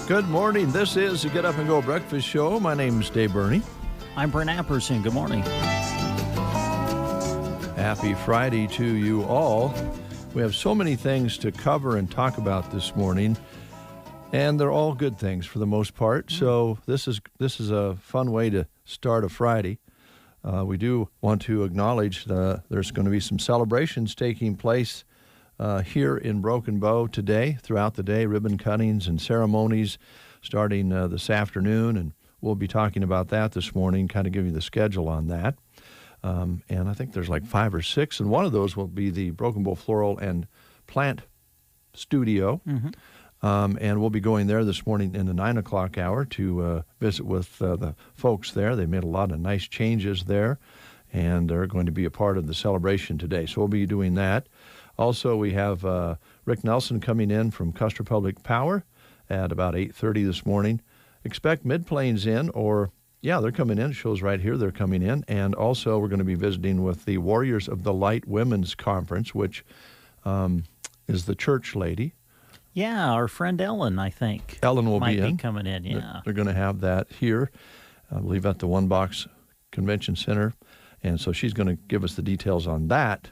Good morning. This is the Get Up and Go Breakfast Show. My name is Dave Burney. I'm Brent Apperson. Good morning. Happy Friday to you all. We have so many things to cover and talk about this morning, and they're all good things for the most part. So this is a fun way to start a Friday. We do want to acknowledge there's going to be some celebrations taking place here in Broken Bow today, throughout the day, ribbon cuttings and ceremonies starting this afternoon, and we'll be talking about that this morning, kind of give you the schedule on that. And I think there's like 5 or 6, and one of those will be the Broken Bow Floral and Plant Studio. And we'll be going there this morning in the 9 o'clock hour to visit with the folks there. They made a lot of nice changes there, and they're going to be a part of the celebration today. So we'll be doing that. Also, we have Rick Nelson coming in from Custer Public Power at about 8:30 this morning. Expect Mid-Plains in, they're coming in. It shows right here they're coming in. And also, we're going to be visiting with the Warriors of the Light Women's Conference, which is the church lady. Yeah, our friend Ellen, I think. Ellen will might be coming in, yeah. They're going to have that here, I believe, at the One Box Convention Center. And so she's going to give us the details on that.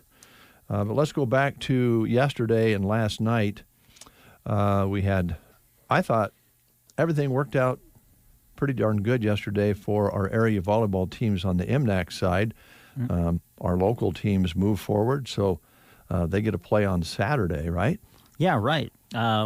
But let's go back to yesterday and last night. I thought everything worked out pretty darn good yesterday for our area volleyball teams on the MNAC side. Our local teams move forward, so they get to play on Saturday, right? Yeah, right.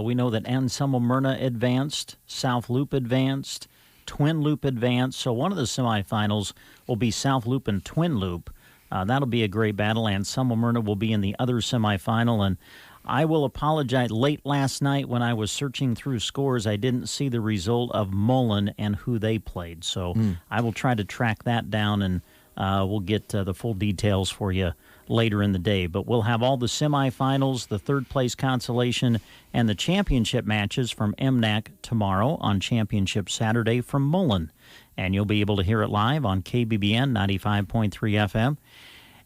We know that Anselmo Myrna advanced, South Loop advanced, Twin Loop advanced. So one of the semifinals will be South Loop and Twin Loop. That'll be a great battle, and Anselmo Myrna will be in the other semifinal. And I will apologize. Late last night when I was searching through scores, I didn't see the result of Mullen and who they played. So I will try to track that down, and we'll get the full details for you later in the day. But we'll have all the semifinals, the third-place consolation, and the championship matches from MNAC tomorrow on Championship Saturday from Mullen. And you'll be able to hear it live on KBBN 95.3 FM.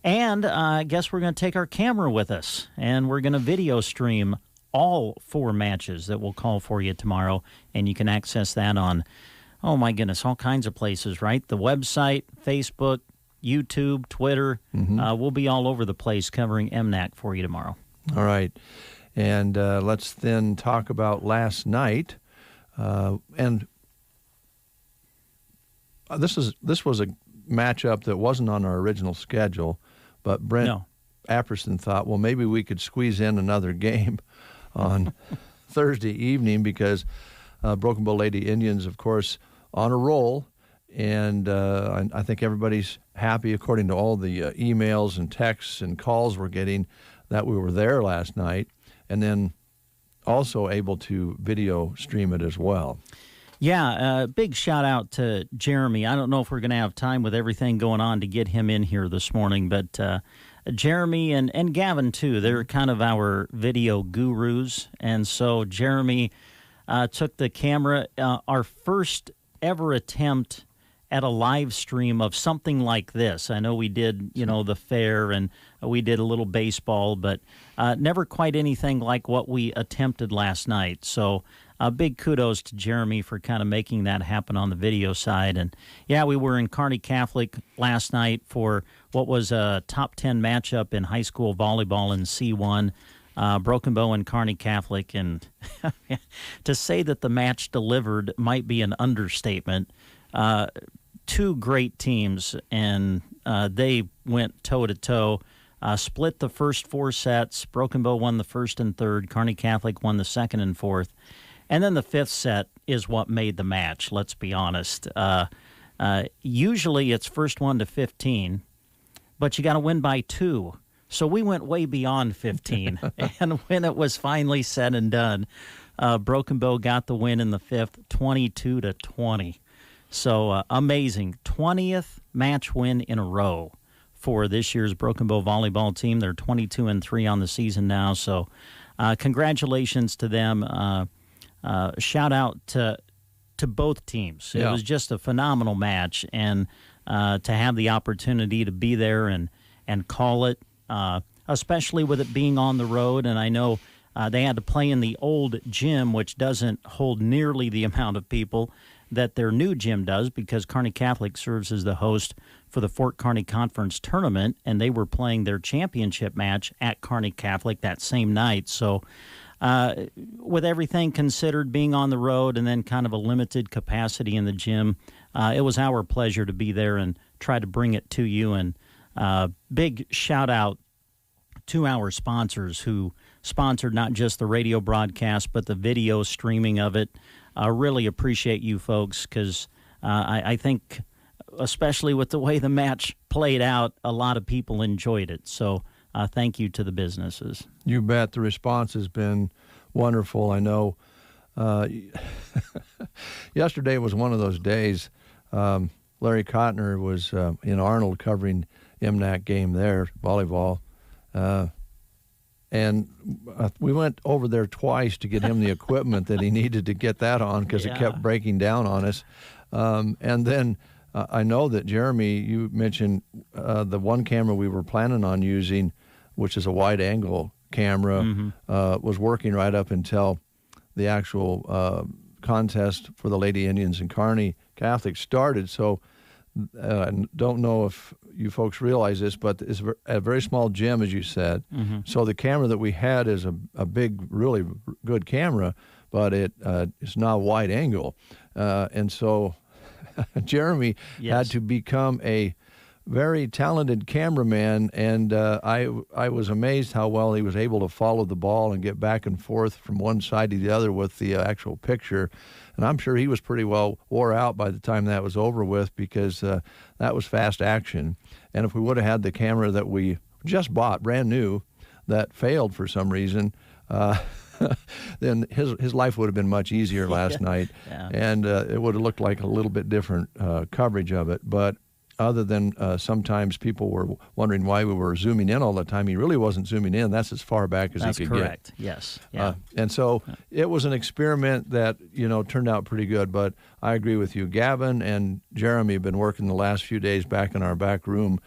And I guess we're going to take our camera with us, and we're going to video stream all 4 matches that we'll call for you tomorrow. And you can access that on, oh my goodness, all kinds of places, right? The website, Facebook, YouTube, Twitter. We'll be all over the place covering MNAC for you tomorrow. All right. And let's then talk about last night. And this was a matchup that wasn't on our original schedule, but Brent Apperson thought, well, maybe we could squeeze in another game on Thursday evening because Broken Bow Lady Indians, of course, on a roll. And I think everybody's happy, according to all the emails and texts and calls we're getting, that we were there last night, and then also able to video stream it as well. Yeah, big shout out to Jeremy. I don't know if we're going to have time with everything going on to get him in here this morning, but Jeremy and Gavin, too, they're kind of our video gurus. And so Jeremy took the camera, our first ever attempt at a live stream of something like this. I know we did, the fair, and we did a little baseball, but never quite anything like what we attempted last night. So big kudos to Jeremy for kind of making that happen on the video side. And, yeah, we were in Kearney Catholic last night for what was a top 10 matchup in high school volleyball in C1. Broken Bow and Kearney Catholic, and to say that the match delivered might be an understatement. 2 great teams, and they went toe-to-toe. split the first 4 sets. Broken Bow won the first and third. Kearney Catholic won the second and fourth. And then the fifth set is what made the match, let's be honest. Usually it's first 1 to 15, but you got to win by 2. So we went way beyond 15. And when it was finally said and done, Broken Bow got the win in the fifth, 22 to 20. So amazing. 20th match win in a row for this year's Broken Bow volleyball team. They're 22-3 on the season now. So congratulations to them. Shout out to both teams. It was just a phenomenal match, and to have the opportunity to be there and call it, especially with it being on the road. And I know they had to play in the old gym, which doesn't hold nearly the amount of people that their new gym does, because Kearney Catholic serves as the host for the Fort Kearney Conference Tournament, and they were playing their championship match at Kearney Catholic that same night. So with everything considered, being on the road and then kind of a limited capacity in the gym, it was our pleasure to be there and try to bring it to you. And big shout out to our sponsors who sponsored not just the radio broadcast, but the video streaming of it. I really appreciate you folks, because I think, especially with the way the match played out, a lot of people enjoyed it. So thank you to the businesses. You bet. The response has been wonderful. I know yesterday was one of those days. Larry Cotner was in Arnold covering MNAC game there, volleyball. And we went over there twice to get him the equipment that he needed to get that on, because it kept breaking down on us. And then I know that, Jeremy, you mentioned the one camera we were planning on using, which is a wide-angle camera, was working right up until the actual contest for the Lady Indians and Kearney Catholic started. So don't know if you folks realize this, but it's a very small gym, as you said. So the camera that we had is a big, really good camera, but it is not wide angle. And so Jeremy had to become a very talented cameraman, and I was amazed how well he was able to follow the ball and get back and forth from one side to the other with the actual picture. And I'm sure he was pretty well wore out by the time that was over with, because that was fast action. And if we would have had the camera that we just bought, brand new, that failed for some reason, then his life would have been much easier last night, and it would have looked like a little bit different coverage of it. But other than sometimes people were wondering why we were zooming in all the time, he really wasn't zooming in. That's as far back as he could get. That's correct. Yes. Yeah. And so it was an experiment that turned out pretty good. But I agree with you. Gavin and Jeremy have been working the last few days back in our back room,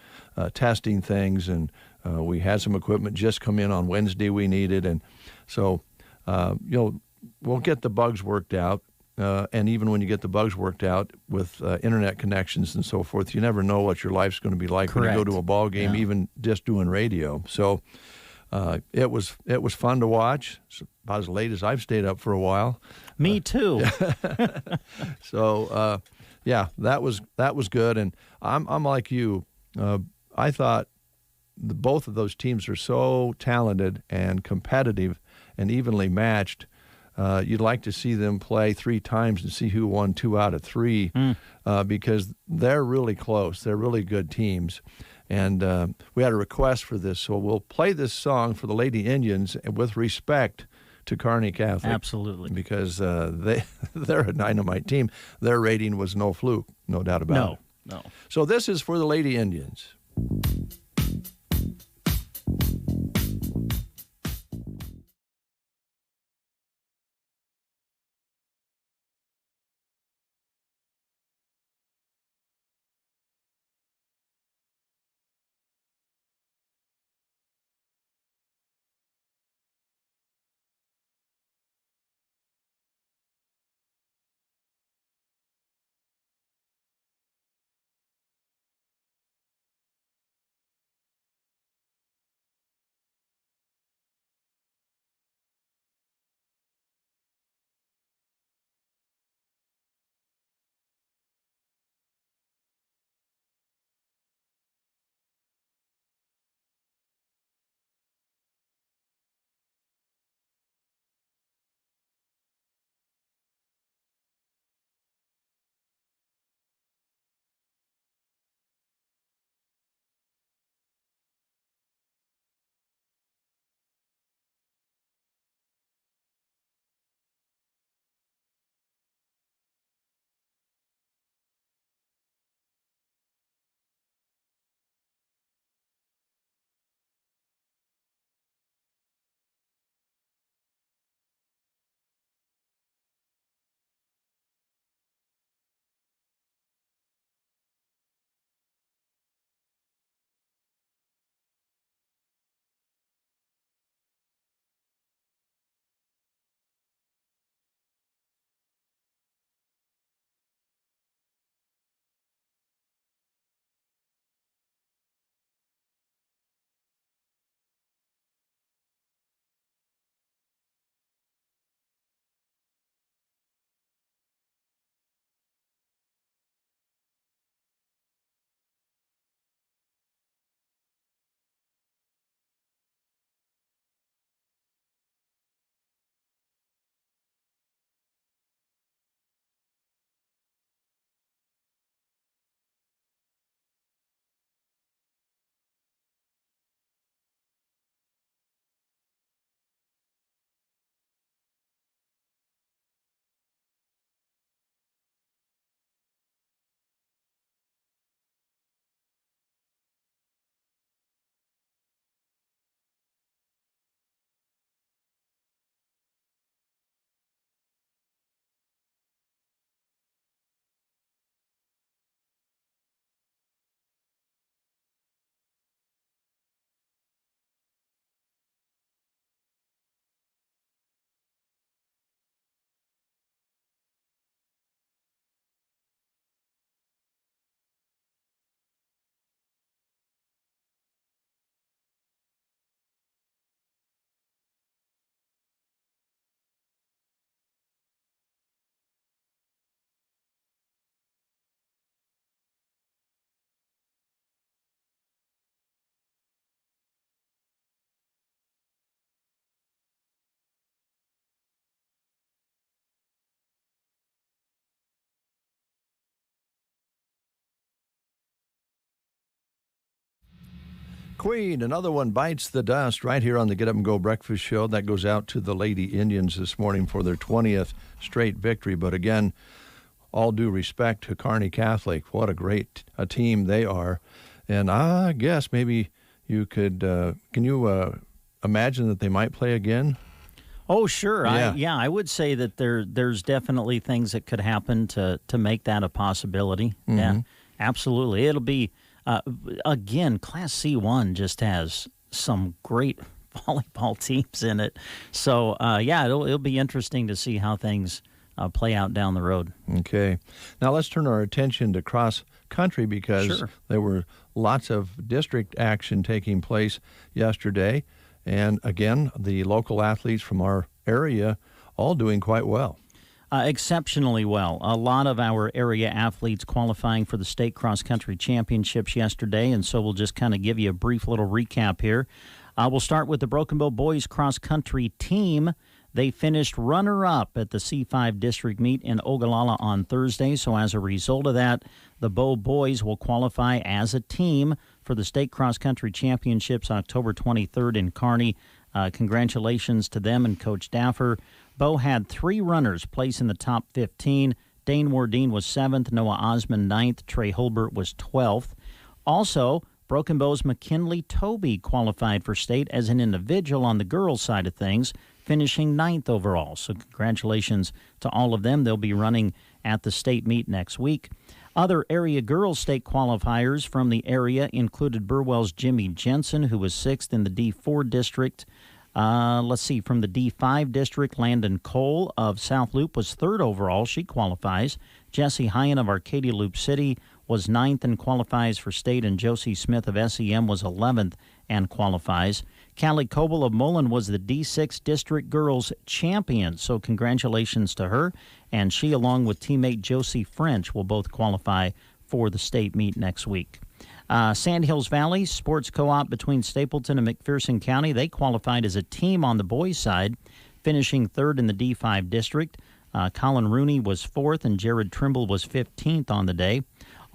testing things, and we had some equipment just come in on Wednesday we needed, and so we'll get the bugs worked out. And even when you get the bugs worked out with internet connections and so forth, you never know what your life's going to be like when you go to a ball game, even just doing radio. So it was fun to watch. It's about as late as I've stayed up for a while. Me too. So that was good. And I'm like you. I thought both of those teams are so talented and competitive and evenly matched. You'd like to see them play 3 times and see who won 2 out of 3, because they're really close. They're really good teams. And we had a request for this, so we'll play this song for the Lady Indians with respect to Kearney Catholic. Absolutely. Because they're a dynamite team. Their rating was no fluke, no doubt about it. No. So this is for the Lady Indians. Queen, another one bites the dust right here on the Get Up and Go Breakfast Show. That goes out to the Lady Indians this morning for their 20th straight victory. But again, all due respect to Kearney Catholic. What a great team they are. And I guess maybe you could, can you imagine that they might play again? Oh, sure. Yeah. I would say that there's definitely things that could happen to make that a possibility. Mm-hmm. Yeah, absolutely. It'll be, again, Class C1 just has some great volleyball teams in it. So, it'll be interesting to see how things play out down the road. Okay. Now let's turn our attention to cross country because there were lots of district action taking place yesterday. And again, the local athletes from our area all doing quite well. Exceptionally well. A lot of our area athletes qualifying for the state cross-country championships yesterday, and so we'll just kind of give you a brief little recap here. We'll start with the Broken Bow boys cross-country team. They finished runner-up at the C5 district meet in Ogallala on Thursday, so as a result of that, the Bow boys will qualify as a team for the state cross-country championships October 23rd in Kearney. Congratulations to them and Coach Daffer. Bow had 3 runners place in the top 15. Dane Wardine was 7th, Noah Osmond 9th, Trey Hulbert was 12th. Also, Broken Bow's McKinley Toby qualified for state as an individual on the girls' side of things, finishing 9th overall. So congratulations to all of them. They'll be running at the state meet next week. Other area girls state qualifiers from the area included Burwell's Jimmy Jensen, who was 6th in the D4 district. From the D5 district, Landon Cole of South Loop was 3rd overall. She qualifies. Jessie Hyen of Arcadia Loop City was 9th and qualifies for state, and Josie Smith of SEM was 11th and qualifies. Callie Coble of Mullen was the D6 district girls champion, so congratulations to her. And she, along with teammate Josie French, will both qualify for the state meet next week. Sandhills Valley Sports Co-op between Stapleton and McPherson County, they qualified as a team on the boys' side, finishing 3rd in the D5 district. Colin Rooney was 4th and Jared Trimble was 15th on the day.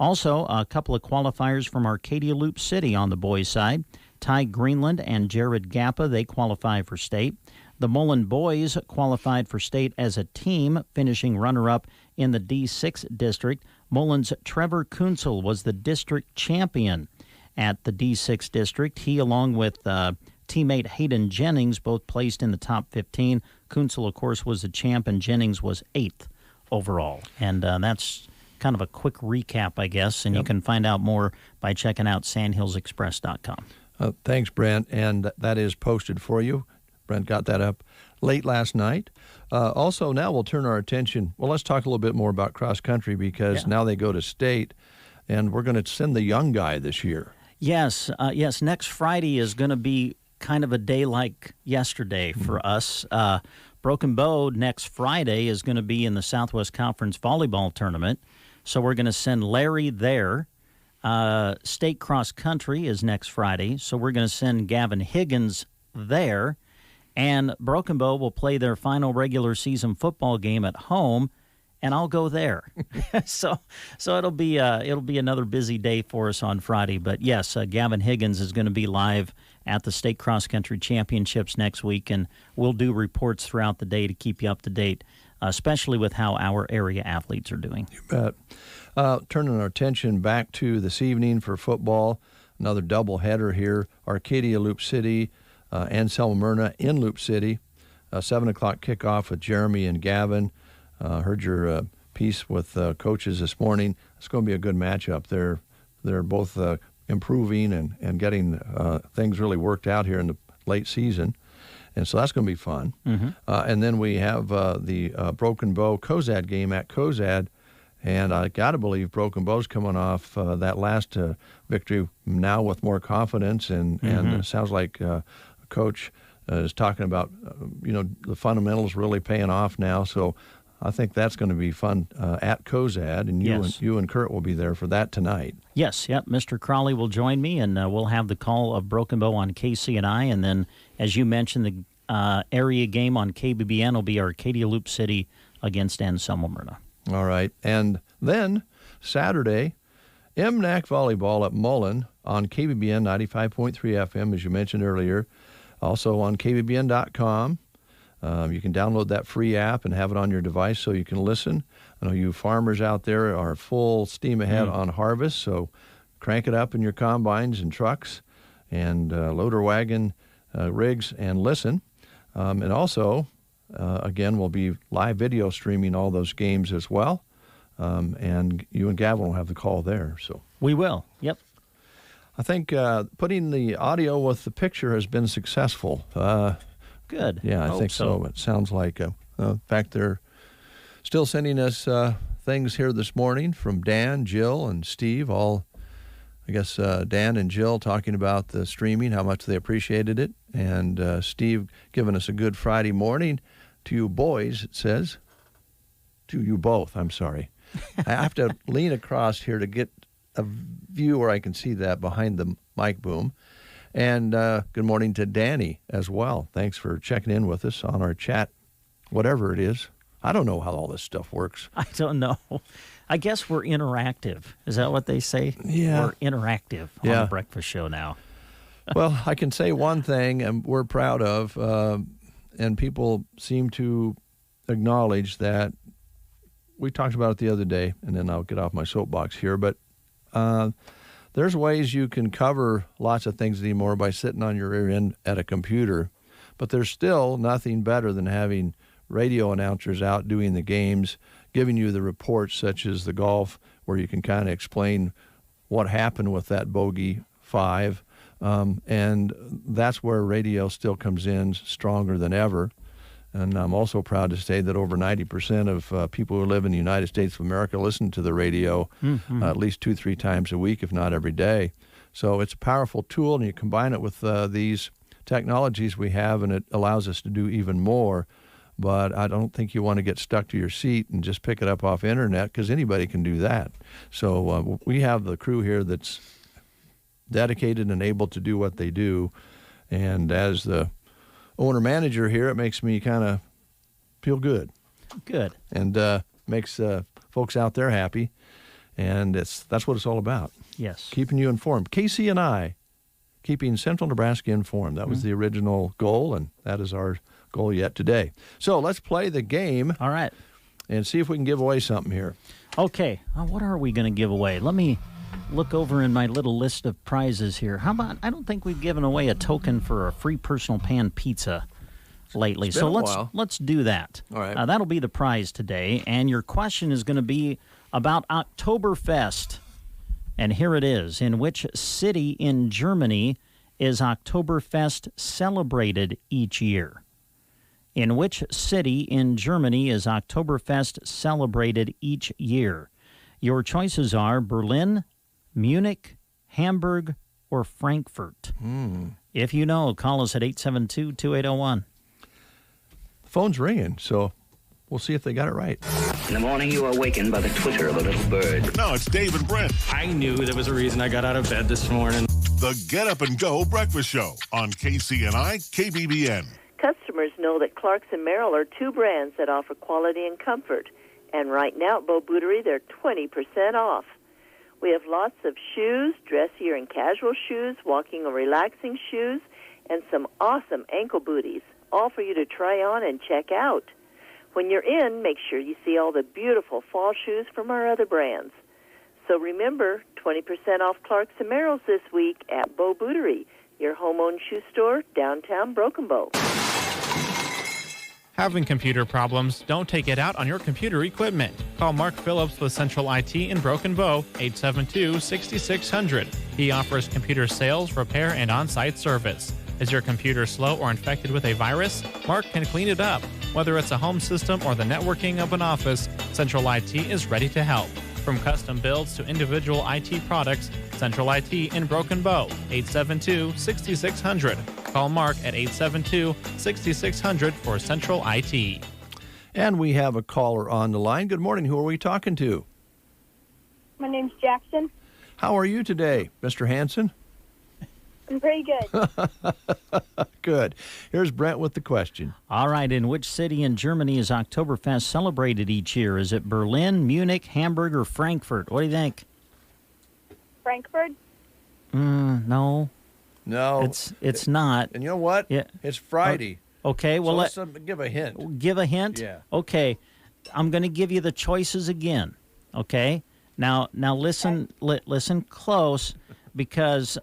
Also, a couple of qualifiers from Arcadia Loop City on the boys' side. Ty Greenland and Jared Gappa, they qualify for state. The Mullen boys qualified for state as a team, finishing runner-up in the D6 district. Mullen's Trevor Kunzel was the district champion at the D6 district. He, along with teammate Hayden Jennings, both placed in the top 15. Kunzel, of course, was the champ, and Jennings was 8th overall. And that's kind of a quick recap, I guess, and you can find out more by checking out sandhillsexpress.com. Thanks, Brent, and that is posted for you. Brent got that up late last night. Also, now we'll turn our attention. Well, let's talk a little bit more about cross country because now they go to state, and we're going to send the young guy this year. Yes. Next Friday is going to be kind of a day like yesterday for us. Broken Bow next Friday is going to be in the Southwest Conference Volleyball Tournament, so we're going to send Larry there. State cross country is next Friday, so we're going to send Gavin Higgins there. And Broken Bow will play their final regular season football game at home, and I'll go there. so it'll be another busy day for us on Friday. But yes, Gavin Higgins is going to be live at the state cross country championships next week, and we'll do reports throughout the day to keep you up to date, especially with how our area athletes are doing. You bet. Turning our attention back to this evening for football, another doubleheader here. Arcadia Loop City. Anselm Myrna in Loop City, 7 o'clock kickoff with Jeremy and Gavin. Heard your piece with coaches this morning. It's going to be a good matchup. They're both improving and getting things really worked out here in the late season. And so that's going to be fun. Mm-hmm. And then we have the Broken Bow Cozad game at Cozad. And I got to believe Broken Bow's coming off that last victory now with more confidence. And it sounds like Coach is talking about, the fundamentals really paying off now. So I think that's going to be fun at Cozad, and you and Kurt will be there for that tonight. Yes, yep. Mr. Crawley will join me, and we'll have the call of Broken Bow on KCNI, and then, as you mentioned, the area game on KBBN will be Arcadia Loop City against Anselm Myrna. All right, and then Saturday, MNAC volleyball at Mullen on KBBN 95.3 FM, as you mentioned earlier. Also on KBBN.com. You can download that free app and have it on your device so you can listen. I know you farmers out there are full steam ahead on harvest, so crank it up in your combines and trucks and loader wagon rigs and listen. And also, again, we'll be live video streaming all those games as well. And you and Gavin will have the call there. So We will. Yep. I think putting the audio with the picture has been successful. Good. Yeah, I think so. It sounds like, in fact, they're still sending us things here this morning from Dan, Jill, and Steve. All, I guess, Dan and Jill talking about the streaming, how much they appreciated it, and Steve giving us a good Friday morning to you boys, it says. To you both, I'm sorry. I have to lean across here to get a view where I can see that behind the mic boom. And good morning to Danny as well. Thanks for checking in with us on our chat, whatever it is. I don't know how all this stuff works. I don't know. I guess we're interactive. Is that what they say? Yeah. We're interactive on the breakfast show now. Well, I can say one thing, and we're proud of, and people seem to acknowledge that. We talked about it the other day, and then I'll get off my soapbox here, but there's ways you can cover lots of things anymore by sitting on your rear end at a computer, but there's still nothing better than having radio announcers out doing the games, giving you the reports such as the golf, where you can kind of explain what happened with that bogey 5, and that's where radio still comes in stronger than ever. And I'm also proud to say that over 90% of people who live in the United States of America listen to the radio at least 2-3 times a week, if not every day. So it's a powerful tool, and you combine it with these technologies we have, and it allows us to do even more. But I don't think you want to get stuck to your seat and just pick it up off internet, because anybody can do that. So we have the crew here that's dedicated and able to do what they do. And as the owner-manager here, it makes me kind of feel good. Good. And makes folks out there happy. And that's what it's all about. Yes. Keeping you informed. Casey and I, keeping Central Nebraska informed. That was the original goal, and that is our goal yet today. So let's play the game. All right. And see if we can give away something here. Okay. What are we going to give away? Let me look over in my little list of prizes here. How about, I don't think we've given away a token for a free personal pan pizza lately. It's been So a while. let's do that. All right. That'll be the prize today. And your question is going to be about Oktoberfest. And here it is. In which city in Germany is Oktoberfest celebrated each year? In which city in Germany is Oktoberfest celebrated each year? Your choices are Berlin, Munich, Hamburg, or Frankfurt. If you know, call us at 872-2801. The phone's ringing, so we'll see if they got it right. In the morning, you are awakened by the twitter of a little bird. No, it's Dave and Brent. I knew there was a reason I got out of bed this morning. The Get Up and Go Breakfast Show on KCNI KBBN. Customers know that Clark's and Merrill are two brands that offer quality and comfort. And right now at Bo Bootery, they're 20% off. We have lots of shoes, dressier and casual shoes, walking or relaxing shoes, and some awesome ankle booties, all for you to try on and check out. When you're in, make sure you see all the beautiful fall shoes from our other brands. So remember, 20% off Clark's and Merrill's this week at Bo Bootery, your home-owned shoe store, downtown Broken Bow. Having computer problems? Don't take it out on your computer equipment. Call Mark Phillips with Central IT in Broken Bow, 872-6600. He offers computer sales, repair, and on-site service. Is your computer slow or infected with a virus? Mark can clean it up. Whether it's a home system or the networking of an office, Central IT is ready to help. From custom builds to individual IT products, Central IT in Broken Bow, 872-6600. Call Mark at 872-6600 for Central IT. And we have a caller on the line. Good morning. Who are we talking to? My name's Jackson. How are you today, Mr. Hanson? I'm pretty good. Good. Here's Brent with the question. All right. In which city in Germany is Oktoberfest celebrated each year? Is it Berlin, Munich, Hamburg, or Frankfurt? What do you think? Frankfurt? No, No. it's not. And you know what? Yeah. It's Friday. Okay, well, so let's give a hint. give a hint? Yeah. Okay, I'm going to give you the choices again, okay? Now listen listen close, because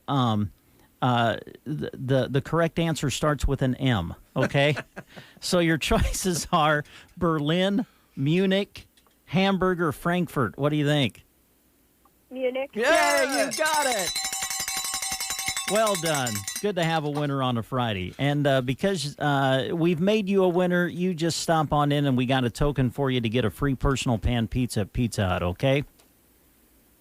the correct answer starts with an M, okay? So your choices are Berlin, Munich, Hamburg, or Frankfurt. What do you think? Munich. Yeah, you got it. Well done. Good to have a winner on a Friday. And because we've made you a winner, you just stop on in and we got a token for you to get a free personal pan pizza at Pizza Hut, okay?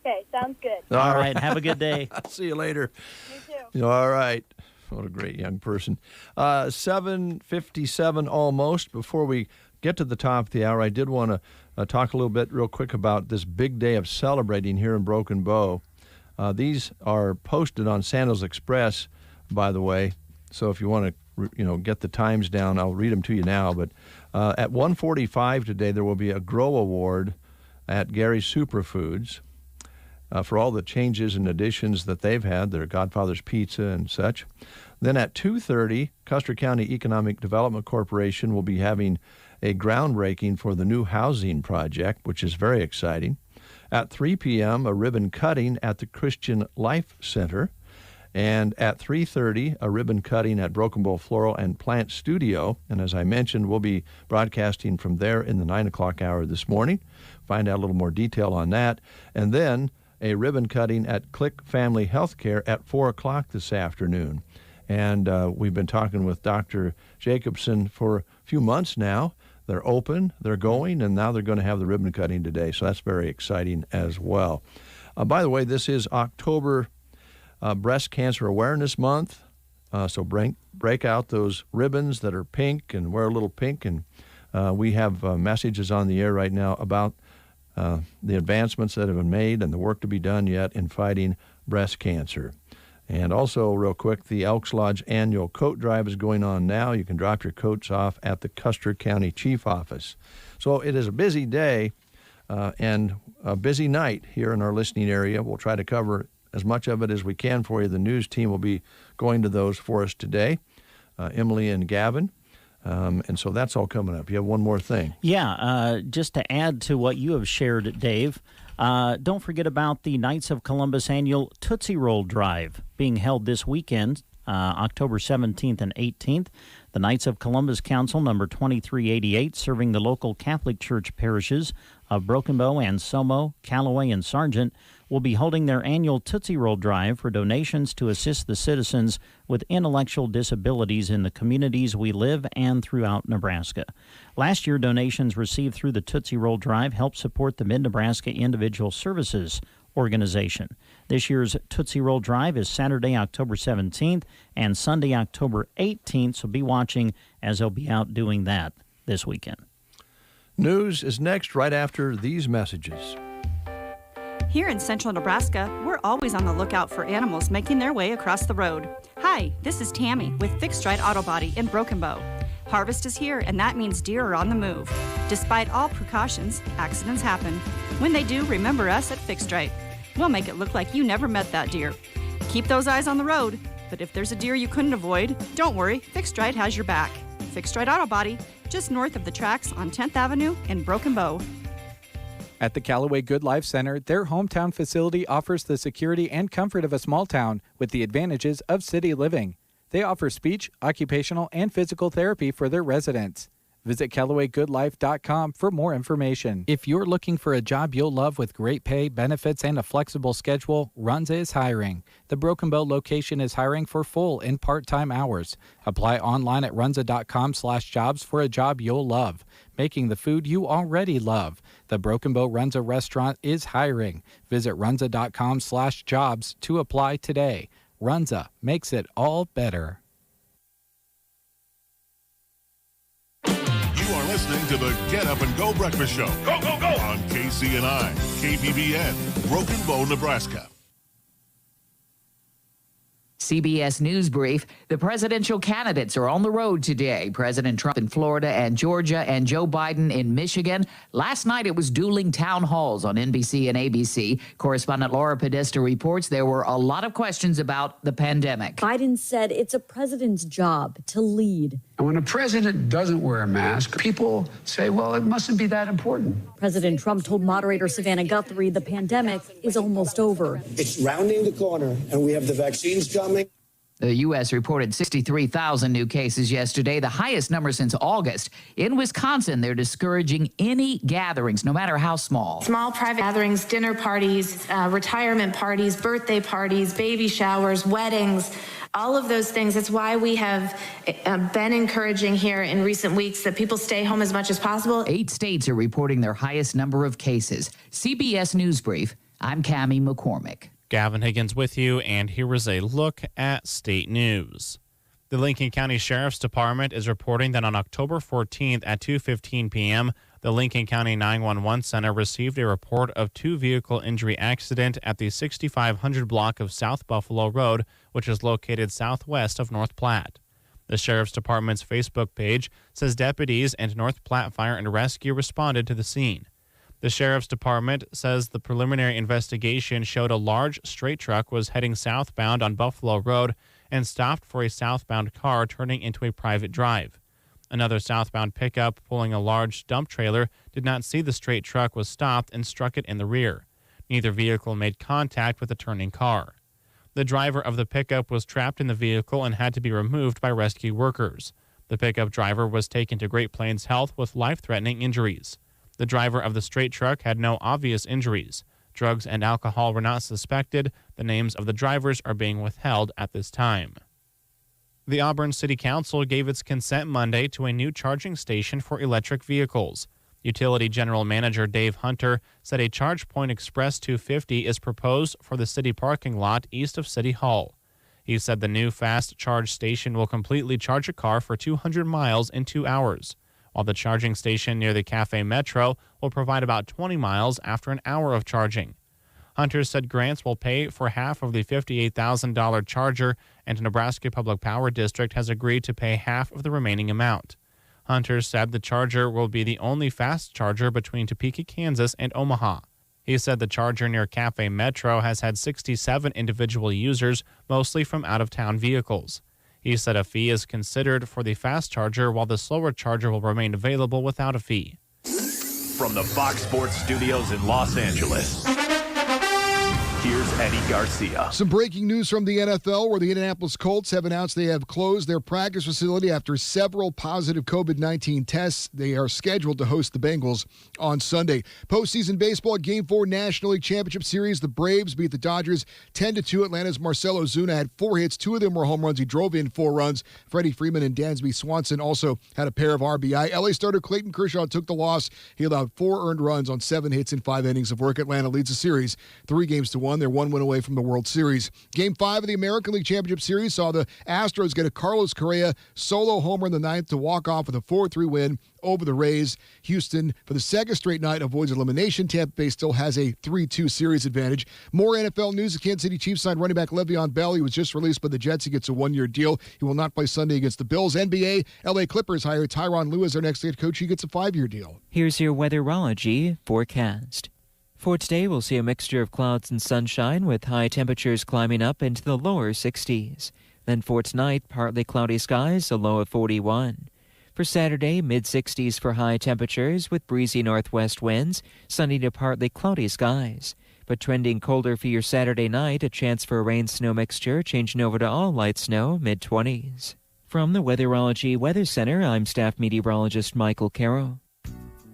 Okay, sounds good. All right. Have a good day. I'll see you later. You too. All right. What a great young person. 7:57 almost. Before we get to the top of the hour, I did want to talk a little bit real quick about this big day of celebrating here in Broken Bow. These are posted on Sandals Express, by the way. So if you want to, get the times down, I'll read them to you now. But at 1:45 today, there will be a Grow Award at Gary's Superfoods for all the changes and additions that they've had, their Godfather's Pizza and such. Then at 2:30, Custer County Economic Development Corporation will be having a groundbreaking for the new housing project, which is very exciting. At 3 p.m., a ribbon cutting at the Christian Life Center. And at 3:30, a ribbon cutting at Broken Bow Floral and Plant Studio. And as I mentioned, we'll be broadcasting from there in the 9 o'clock hour this morning. Find out a little more detail on that. And then a ribbon cutting at Click Family Healthcare at 4 o'clock this afternoon. And we've been talking with Dr. Jacobson for a few months now. They're open, they're going, and now they're going to have the ribbon cutting today. So that's very exciting as well. By the way, this is October Breast Cancer Awareness Month. So break out those ribbons that are pink and wear a little pink. And we have messages on the air right now about the advancements that have been made and the work to be done yet in fighting breast cancer. And also, real quick, the Elks Lodge annual coat drive is going on now. You can drop your coats off at the Custer County Chief Office. So it is a busy day and a busy night here in our listening area. We'll try to cover as much of it as we can for you. The news team will be going to those for us today, Emily and Gavin. And so that's all coming up. You have one more thing. Yeah, just to add to what you have shared, Dave, don't forget about the Knights of Columbus annual Tootsie Roll Drive being held this weekend, October 17th and 18th. The Knights of Columbus Council, number 2388, serving the local Catholic Church parishes of Broken Bow, Anselmo, Callaway, and Sargent, will be holding their annual Tootsie Roll Drive for donations to assist the citizens with intellectual disabilities in the communities we live and throughout Nebraska. Last year, donations received through the Tootsie Roll Drive helped support the Mid-Nebraska Individual Services Organization. This year's Tootsie Roll Drive is Saturday, October 17th and Sunday, October 18th, so be watching as they'll be out doing that this weekend. News is next right after these messages. Here in central Nebraska, we're always on the lookout for animals making their way across the road. Hi, this is Tammy with Fixed Right Auto Body in Broken Bow. Harvest is here, and that means deer are on the move. Despite all precautions, accidents happen. When they do, remember us at Fixed Right. We'll make it look like you never met that deer. Keep those eyes on the road, but if there's a deer you couldn't avoid, don't worry, Fixed Right has your back. Fixed Right Auto Body, just north of the tracks on 10th Avenue in Broken Bow. At the Callaway Good Life Center, their hometown facility offers the security and comfort of a small town with the advantages of city living. They offer speech, occupational, and physical therapy for their residents. Visit CallawayGoodLife.com for more information. If you're looking for a job you'll love with great pay, benefits, and a flexible schedule, Runza is hiring. The Broken Bow location is hiring for full and part-time hours. Apply online at runza.com/jobs for a job you'll love, making the food you already love. The Broken Bow Runza restaurant is hiring. Visit runza.com/jobs to apply today. Runza makes it all better. You are listening to the Get Up and Go Breakfast Show. Go, go, go! On KCNI, KBBN, Broken Bow, Nebraska. CBS News Brief. The presidential candidates are on the road today. President Trump in Florida and Georgia, and Joe Biden in Michigan. Last night it was dueling town halls on NBC and ABC. Correspondent Laura Podesta reports there were a lot of questions about the pandemic. Biden said it's a president's job to lead. And when a president doesn't wear a mask, people say, well, it mustn't be that important. President Trump told moderator Savannah Guthrie the pandemic is almost over. It's rounding the corner, and we have the vaccines coming. The U.S. reported 63,000 new cases yesterday, the highest number since August. In Wisconsin, they're discouraging any gatherings, no matter how small. Small private gatherings, dinner parties, retirement parties, birthday parties, baby showers, weddings, all of those things. That's why we have been encouraging here in recent weeks that people stay home as much as possible. 8 states are reporting their highest number of cases. CBS News Brief, I'm Cammie McCormick. Gavin Higgins with you, and here is a look at state news. The Lincoln County Sheriff's Department is reporting that on October 14th at 2:15 p.m., the Lincoln County 911 Center received a report of 2-vehicle injury accident at the 6500 block of South Buffalo Road, which is located southwest of North Platte. The Sheriff's Department's Facebook page says deputies and North Platte Fire and Rescue responded to the scene. The Sheriff's Department says the preliminary investigation showed a large straight truck was heading southbound on Buffalo Road and stopped for a southbound car turning into a private drive. Another southbound pickup pulling a large dump trailer did not see the straight truck was stopped and struck it in the rear. Neither vehicle made contact with the turning car. The driver of the pickup was trapped in the vehicle and had to be removed by rescue workers. The pickup driver was taken to Great Plains Health with life-threatening injuries. The driver of the straight truck had no obvious injuries. Drugs and alcohol were not suspected. The names of the drivers are being withheld at this time. The Auburn City Council gave its consent Monday to a new charging station for electric vehicles. Utility General Manager Dave Hunter said a ChargePoint Express 250 is proposed for the city parking lot east of City Hall. He said the new fast charge station will completely charge a car for 200 miles in 2 hours, while the charging station near the Cafe Metro will provide about 20 miles after an hour of charging. Hunter said grants will pay for half of the $58,000 charger, and Nebraska Public Power District has agreed to pay half of the remaining amount. Hunter said the charger will be the only fast charger between Topeka, Kansas and Omaha. He said the charger near Cafe Metro has had 67 individual users, mostly from out-of-town vehicles. He said a fee is considered for the fast charger, while the slower charger will remain available without a fee. From the Fox Sports Studios in Los Angeles, here's Eddie Garcia. Some breaking news from the NFL, where the Indianapolis Colts have announced they have closed their practice facility after several positive COVID-19 tests. They are scheduled to host the Bengals on Sunday. Postseason baseball, Game 4 National League Championship Series. The Braves beat the Dodgers 10-2. Atlanta's Marcell Ozuna had 4 hits. 2 of them were home runs. He drove in 4 runs. Freddie Freeman and Dansby Swanson also had a pair of RBI. LA starter Clayton Kershaw took the loss. He allowed 4 earned runs on 7 hits in 5 innings of work. Atlanta leads the series 3-1. They're 1 win away from the World Series. Game 5 of the American League Championship Series saw the Astros get a Carlos Correa solo homer in the 9th to walk off with a 4-3 win over the Rays. Houston, for the second straight night, avoids elimination. Tampa Bay still has a 3-2 series advantage. More NFL news. The Kansas City Chiefs signed running back Le'Veon Bell. He was just released by the Jets. He gets a 1-year deal. He will not play Sunday against the Bills. NBA, LA Clippers hire Tyronn Lue as their next head coach. He gets a 5-year deal. Here's your weatherology forecast. For today, we'll see a mixture of clouds and sunshine, with high temperatures climbing up into the lower 60s. Then for tonight, partly cloudy skies, a low of 41. For Saturday, mid-60s for high temperatures with breezy northwest winds, sunny to partly cloudy skies. But trending colder for your Saturday night, a chance for a rain-snow mixture, changing over to all light snow, mid-20s. From the Weatherology Weather Center, I'm staff meteorologist Michael Carroll.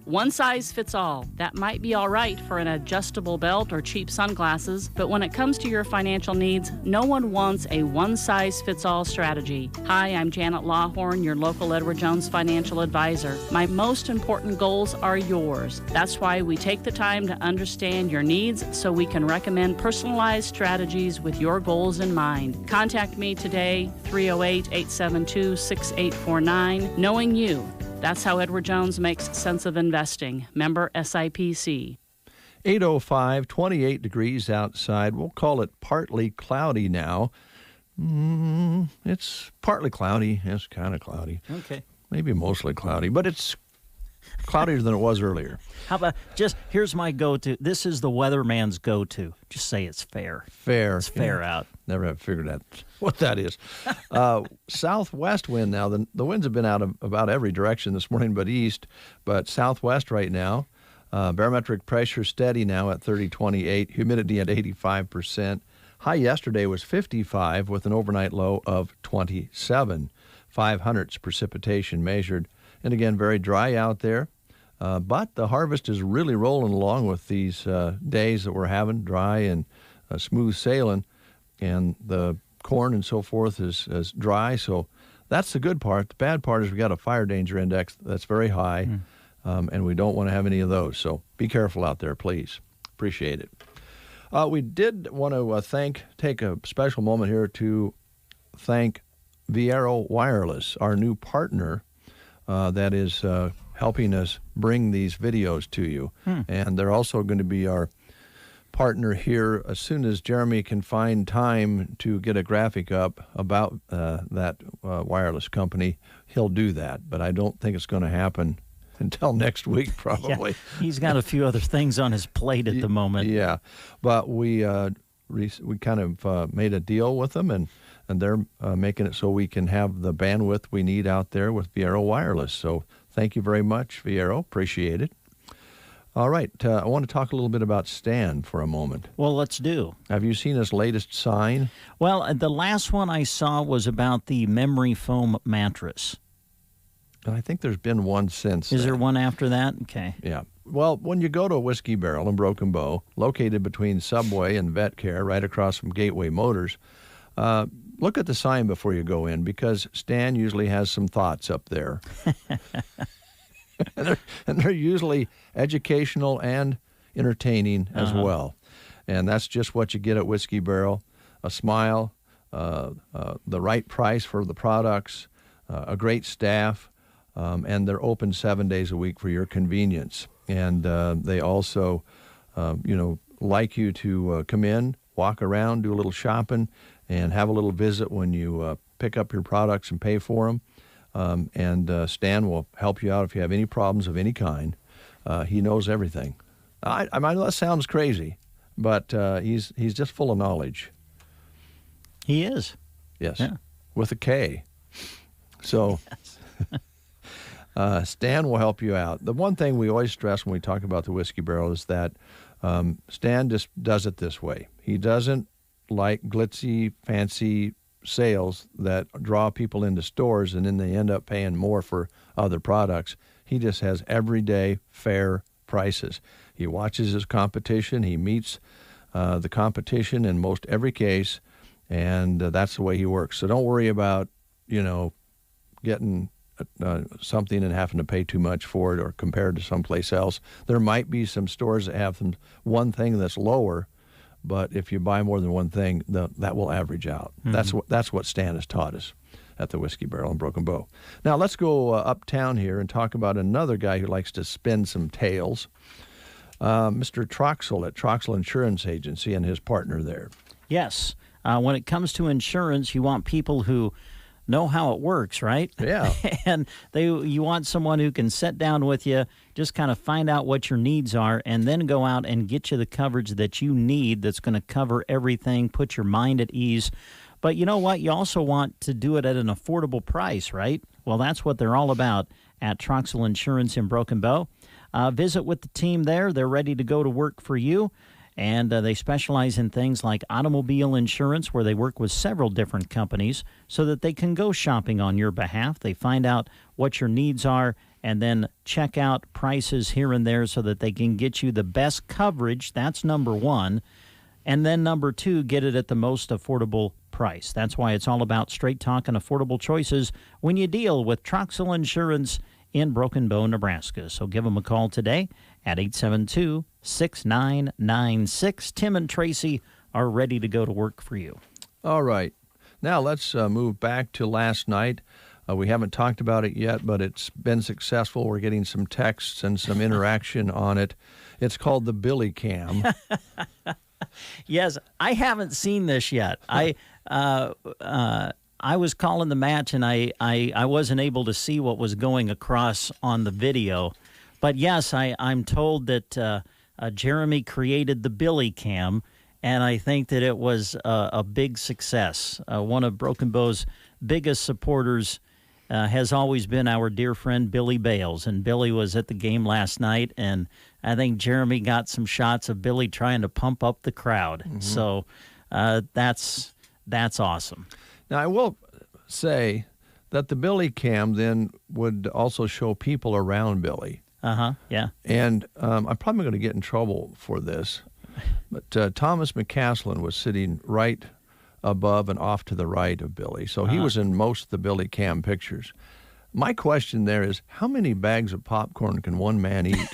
One size fits all. That might be all right for an adjustable belt or cheap sunglasses, but when it comes to your financial needs, no one wants a one-size-fits-all strategy. Hi, I'm Janet Lawhorn, your local Edward Jones financial advisor. My most important goals are yours. That's why we take the time to understand your needs so we can recommend personalized strategies with your goals in mind. Contact me today, 308-872-6849. Knowing you. That's how Edward Jones makes sense of investing. Member SIPC. 8:05, 28 degrees outside. We'll call it partly cloudy now. It's partly cloudy. It's kind of cloudy. Okay. Maybe mostly cloudy, but it's cloudier than it was earlier. How about here's my go-to. This is the weatherman's go-to. Just say it's fair. Fair. It's fair out. Never have figured out what that is. Southwest wind now. The winds have been out of about every direction this morning, but east. But southwest right now. Barometric pressure steady now at 30.28. Humidity at 85%. High yesterday was 55 with an overnight low of 27. 0.05 precipitation measured. And again, very dry out there. But the harvest is really rolling along with these days that we're having, dry and smooth sailing. And the corn and so forth is dry. So that's the good part. The bad part is we got a fire danger index that's very high. And we don't want to have any of those. So be careful out there, please. Appreciate it. We did want to take a special moment here to thank Viero Wireless, our new partner that is helping us bring these videos to you. And they're also going to be our partner here as soon as Jeremy can find time to get a graphic up about that wireless company. He'll do that, but I don't think it's going to happen until next week, probably. Yeah, he's got a few other things on his plate at the moment. Yeah, but we kind of made a deal with them, and they're making it so we can have the bandwidth we need out there with Viero Wireless. So thank you very much, Viero. Appreciate it. All right, I want to talk a little bit about Stan for a moment. Well, let's do. Have you seen his latest sign? Well, the last one I saw was about the memory foam mattress. And I think there's been one since. Is there one after that? Okay. Yeah. Well, when you go to a Whiskey Barrel in Broken Bow, located between Subway and Vet Care, right across from Gateway Motors, look at the sign before you go in, because Stan usually has some thoughts up there. and they're usually educational and entertaining as well. And that's just what you get at Whiskey Barrel. A smile, the right price for the products, a great staff, and they're open 7 days a week for your convenience. And they also, like you to come in, walk around, do a little shopping, and have a little visit when you pick up your products and pay for them. And Stan will help you out if you have any problems of any kind. He knows everything. I know that sounds crazy, but he's just full of knowledge. He is. Yes. Yeah. With a K. So Stan will help you out. The one thing we always stress when we talk about the Whiskey Barrel is that Stan just does it this way. He doesn't like glitzy, fancy sales that draw people into stores and then they end up paying more for other products. He just has everyday fair prices. He watches his competition. He meets the competition in most every case, and that's the way he works. So don't worry about, getting something and having to pay too much for it or compared to someplace else. There might be some stores that have one thing that's lower, but if you buy more than one thing, that will average out. Mm-hmm. That's what Stan has taught us at the Whiskey Barrel in Broken Bow. Now let's go uptown here and talk about another guy who likes to spin some tales, Mr. Troxel at Troxel Insurance Agency and his partner there. Yes. When it comes to insurance, you want people who know how it works, right? Yeah. And you want someone who can sit down with you, just kind of find out what your needs are, and then go out and get you the coverage that you need that's going to cover everything, put your mind at ease. But you know what? You also want to do it at an affordable price, right? Well, that's what they're all about at Troxel Insurance in Broken Bow. Visit with the team there. They're ready to go to work for you. And they specialize in things like automobile insurance, where they work with several different companies so that they can go shopping on your behalf. They find out what your needs are and then check out prices here and there so that they can get you the best coverage. That's number one. And then number two, get it at the most affordable price. That's why it's all about straight talk and affordable choices when you deal with Troxel Insurance in Broken Bow, Nebraska. So give them a call today at 872-6996. Tim and Tracy are ready to go to work for you. All right. Now let's move back to last night. We haven't talked about it yet, but it's been successful. We're getting some texts and some interaction on it. It's called the Billy Cam. Yes, I haven't seen this yet. I I was calling the match, and I wasn't able to see what was going across on the video. But, yes, I'm told that Jeremy created the Billy Cam, and I think that it was a big success. One of Broken Bow's biggest supporters has always been our dear friend Billy Bales, and Billy was at the game last night, and I think Jeremy got some shots of Billy trying to pump up the crowd. Mm-hmm. So that's awesome. Now, I will say that the Billy Cam then would also show people around Billy. Yeah. And I'm probably going to get in trouble for this, but Thomas McCaslin was sitting right above and off to the right of Billy. So he was in most of the Billy Cam pictures. My question there is, how many bags of popcorn can one man eat?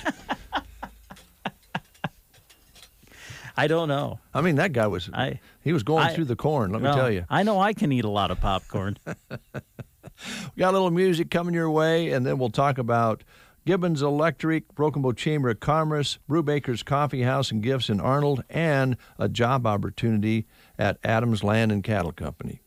I don't know. I mean, that guy was going through the corn, let me tell you. I know I can eat a lot of popcorn. We got a little music coming your way, and then we'll talk about Gibbons Electric, Broken Bow Chamber of Commerce, Brubaker's Coffee House and Gifts in Arnold, and a job opportunity at Adams Land and Cattle Company.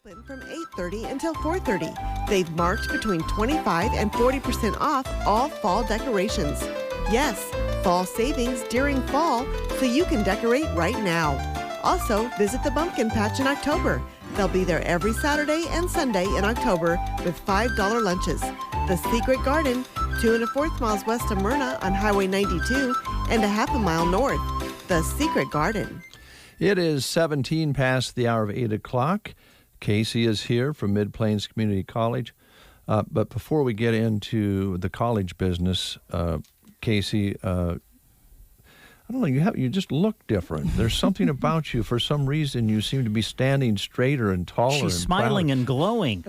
Open from 8:30 until 4:30. They've marked between 25 and 40% off all fall decorations. Yes, fall savings during fall, so you can decorate right now. Also, visit the Pumpkin Patch in October. They'll be there every Saturday and Sunday in October with $5 lunches. The Secret Garden, 2 1/4 miles west of Myrna on Highway 92 and a half a mile north. The Secret Garden. It is 17 past the hour of 8 o'clock. Casey is here from Mid-Plains Community College. But before we get into the college business, Casey, I don't know, you just look different. There's something about you. For some reason, you seem to be standing straighter and taller. She's smiling and glowing.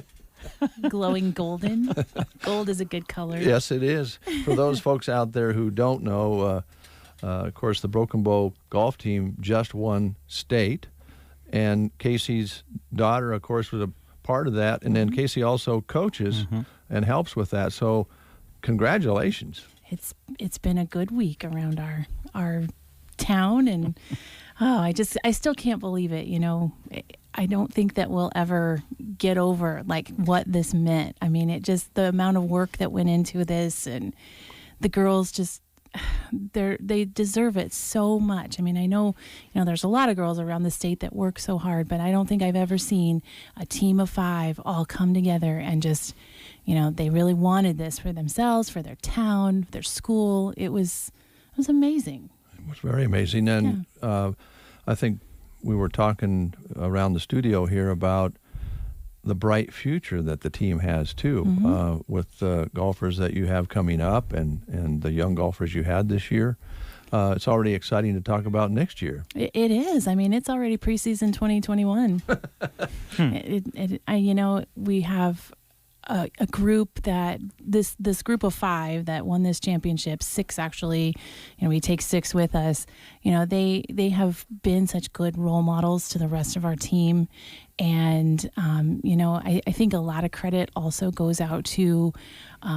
Glowing golden. Gold is a good color. Yes, it is. For those folks out there who don't know, of course, the Broken Bow golf team just won state. And Casey's daughter, of course, was a part of that. And then Casey also coaches and helps with that. So congratulations. It's been a good week around our town, and I still can't believe it. You know, I don't think that we'll ever get over like what this meant. I mean, the amount of work that went into this, and the girls just they deserve it so much. I mean, I know, there's a lot of girls around the state that work so hard, but I don't think I've ever seen a team of 5 all come together and just, they really wanted this for themselves, for their town, their school. It was amazing. It was very amazing. And I think we were talking around the studio here about the bright future that the team has too, with the golfers that you have coming up and the young golfers you had this year. It's already exciting to talk about next year. It is. I mean, it's already preseason 2021. We have a group that this group of 5 that won this championship, 6 actually, we take 6 with us. They have been such good role models to the rest of our team. And, I think a lot of credit also goes out to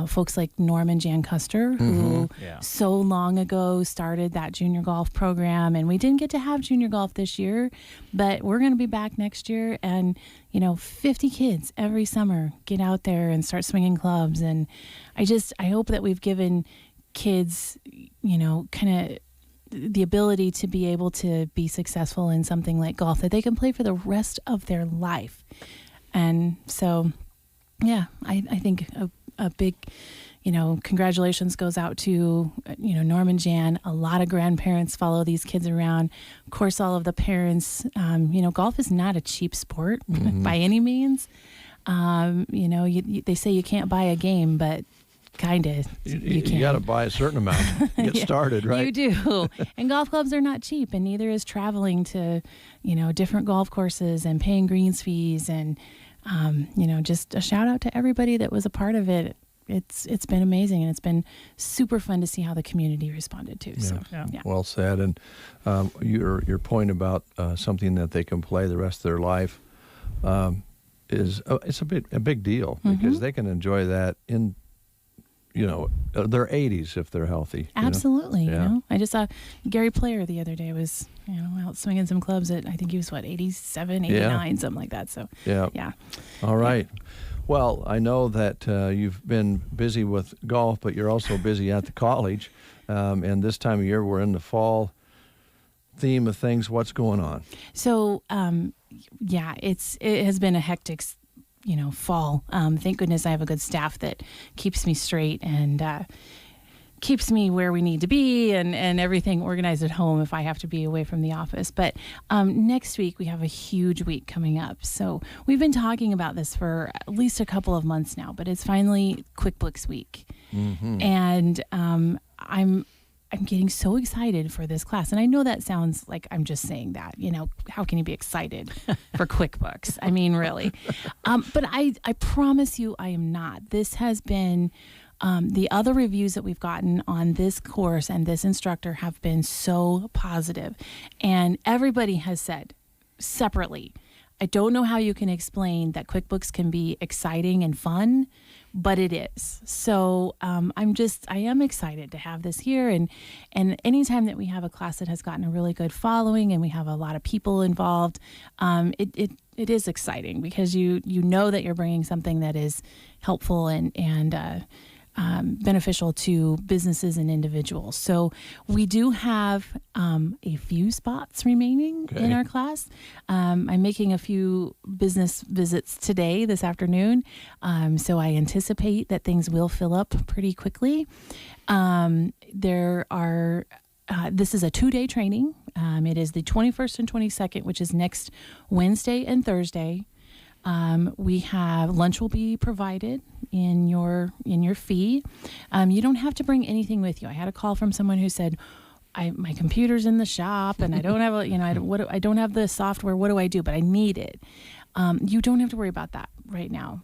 folks like Norman Jan Custer, who so long ago started that junior golf program. And we didn't get to have junior golf this year, but we're going to be back next year. And, 50 kids every summer get out there and start swinging clubs. And I hope that we've given kids, kind of the ability to be able to be successful in something like golf that they can play for the rest of their life. And so, I think a big, congratulations goes out to, Norman Jan. A lot of grandparents follow these kids around. Of course, all of the parents, golf is not a cheap sport by any means. They say you can't buy a game, but kind of. You can. You got to buy a certain amount to get started, right? You do. And golf clubs are not cheap, and neither is traveling to, different golf courses and paying greens fees. And, just a shout out to everybody that was a part of it. It's been amazing, and it's been super fun to see how the community responded to. So, well said. And your point about something that they can play the rest of their life is it's a big deal because they can enjoy that in their 80s if they're healthy. Absolutely. I just saw Gary Player the other day was, out swinging some clubs at, I think he was 87, 89, something like that. So, yeah. All right. Well, I know that you've been busy with golf, but you're also busy at the college. And this time of year, we're in the fall theme of things. What's going on? So, it has been a hectic fall. Thank goodness I have a good staff that keeps me straight and keeps me where we need to be and everything organized at home if I have to be away from the office. But next week we have a huge week coming up. So we've been talking about this for at least a couple of months now, but it's finally QuickBooks week. And I'm getting so excited for this class. And I know that sounds like I'm just saying that, how can you be excited for QuickBooks? I mean, really. But I promise you I am not. This has been, the other reviews that we've gotten on this course and this instructor have been so positive. And everybody has said separately, I don't know how you can explain that QuickBooks can be exciting and fun, but it is. So I am excited to have this here. And anytime that we have a class that has gotten a really good following and we have a lot of people involved, it exciting because you know that you're bringing something that is helpful and beneficial to businesses and individuals. So we do have a few spots remaining in our class. I'm making a few business visits this afternoon. So I anticipate that things will fill up pretty quickly. There are this is a 2-day training. It is the 21st and 22nd, which is next Wednesday and Thursday. We have lunch will be provided in your fee. You don't have to bring anything with you. I had a call from someone who said, my computer's in the shop and I don't have I don't have the software. What do I do? But I need it. You don't have to worry about that right now.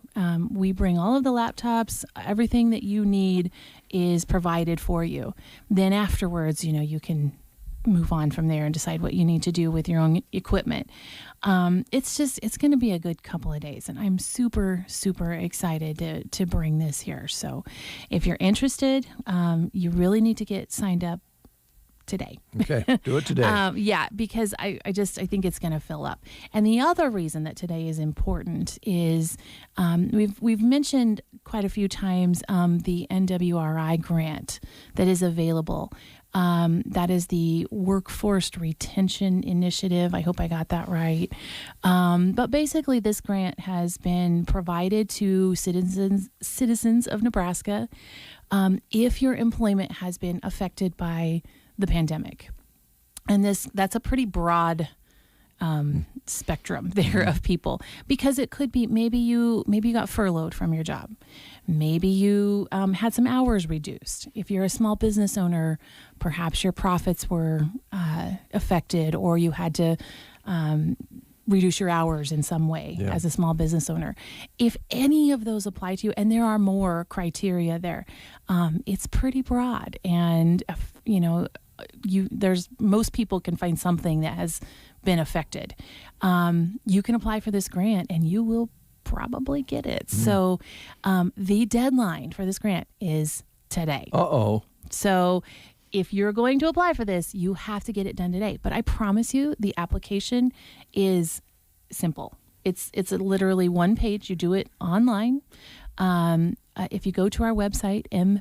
We bring all of the laptops. Everything that you need is provided for you. Then afterwards, you can move on from there and decide what you need to do with your own equipment. It's going to be a good couple of days, and I'm super, super excited to bring this here. So if you're interested, you really need to get signed up today. Okay, do it today. Because I think it's going to fill up. And the other reason that today is important is we've mentioned quite a few times the NWRI grant that is available. That is the Workforce Retention Initiative. I hope I got that right. But basically, this grant has been provided to citizens of Nebraska if your employment has been affected by the pandemic. And that's a pretty broad spectrum there of people, because it could be maybe you got furloughed from your job. Maybe you had some hours reduced. If you're a small business owner, perhaps your profits were affected, or you had to reduce your hours in some way as a small business owner. If any of those apply to you, and there are more criteria there, it's pretty broad. And most people can find something that has been affected. You can apply for this grant and you will probably get it. So the deadline for this grant is today. So if you're going to apply for this, you have to get it done today. But I promise you, the application is simple. It's literally one page. You do it online. If you go to our website, mpcc.edu,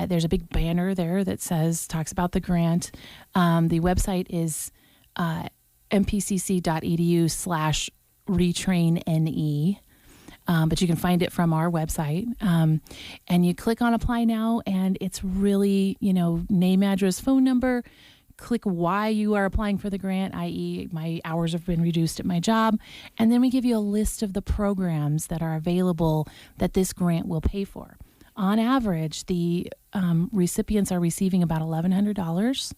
there's a big banner there that talks about the grant. The website is mpcc.edu/retrainne. But you can find it from our website. And you click on apply now, and it's really, name, address, phone number. Click why you are applying for the grant, i.e. my hours have been reduced at my job. And then we give you a list of the programs that are available that this grant will pay for. On average, the recipients are receiving about $1,100.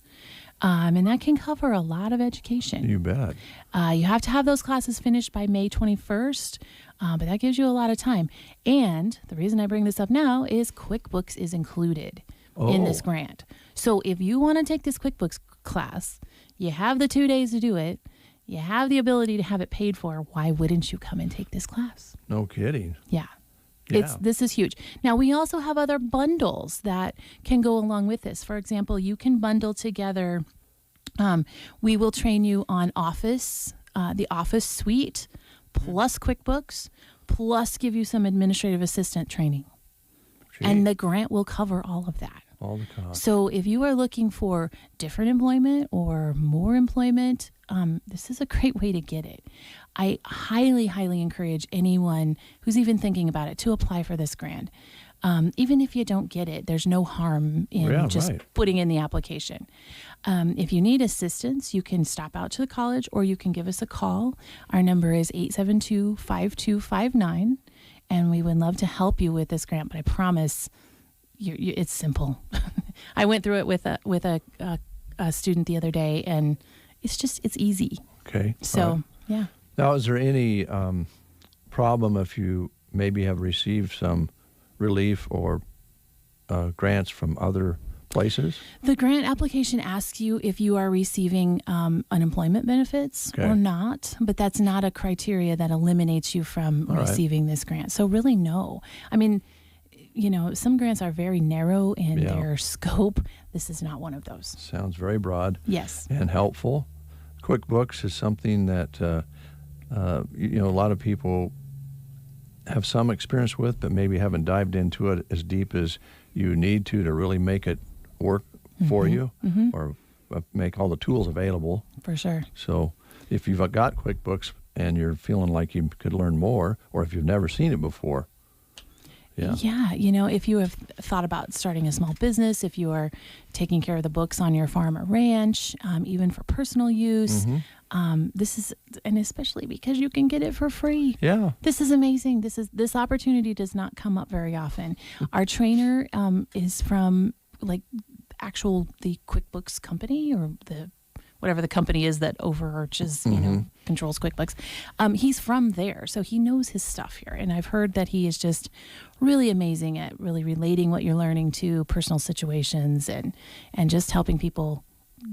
And that can cover a lot of education. You bet. You have to have those classes finished by May 21st, but that gives you a lot of time. And the reason I bring this up now is QuickBooks is included in this grant. So if you want to take this QuickBooks class, you have the 2 days to do it, you have the ability to have it paid for, why wouldn't you come and take this class? No kidding. Yeah. This is huge. Now, we also have other bundles that can go along with this. For example, you can bundle together, we will train you on Office, the Office suite, plus QuickBooks, plus give you some administrative assistant training. And the grant will cover all of that. All the costs. So if you are looking for different employment or more employment, this is a great way to get it. I highly, highly encourage anyone who's even thinking about it to apply for this grant. Even if you don't get it, there's no harm in putting in the application. If you need assistance, you can stop out to the college or you can give us a call. Our number is 872-5259, and we would love to help you with this grant. But I promise it's simple. I went through it with a student the other day, and it's easy. Okay. So, yeah. Now, is there any problem if you maybe have received some relief or grants from other places? The grant application asks you if you are receiving unemployment benefits or not, but that's not a criteria that eliminates you from receiving this grant. So really, no. I mean, some grants are very narrow in their scope. This is not one of those. Sounds very broad. Yes. And helpful. Of QuickBooks is something that a lot of people have some experience with, but maybe haven't dived into it as deep as you need to really make it work for you, or make all the tools available. For sure. So if you've got QuickBooks and you're feeling like you could learn more, or if you've never seen it before. Yeah, if you have thought about starting a small business, if you are taking care of the books on your farm or ranch, even for personal use, this is, and especially because you can get it for free. Yeah. This is amazing. This opportunity does not come up very often. Our trainer is from the QuickBooks company, or whatever the company is that overarches, controls QuickBooks. He's from there, so he knows his stuff here. And I've heard that he is just really amazing at really relating what you're learning to personal situations and just helping people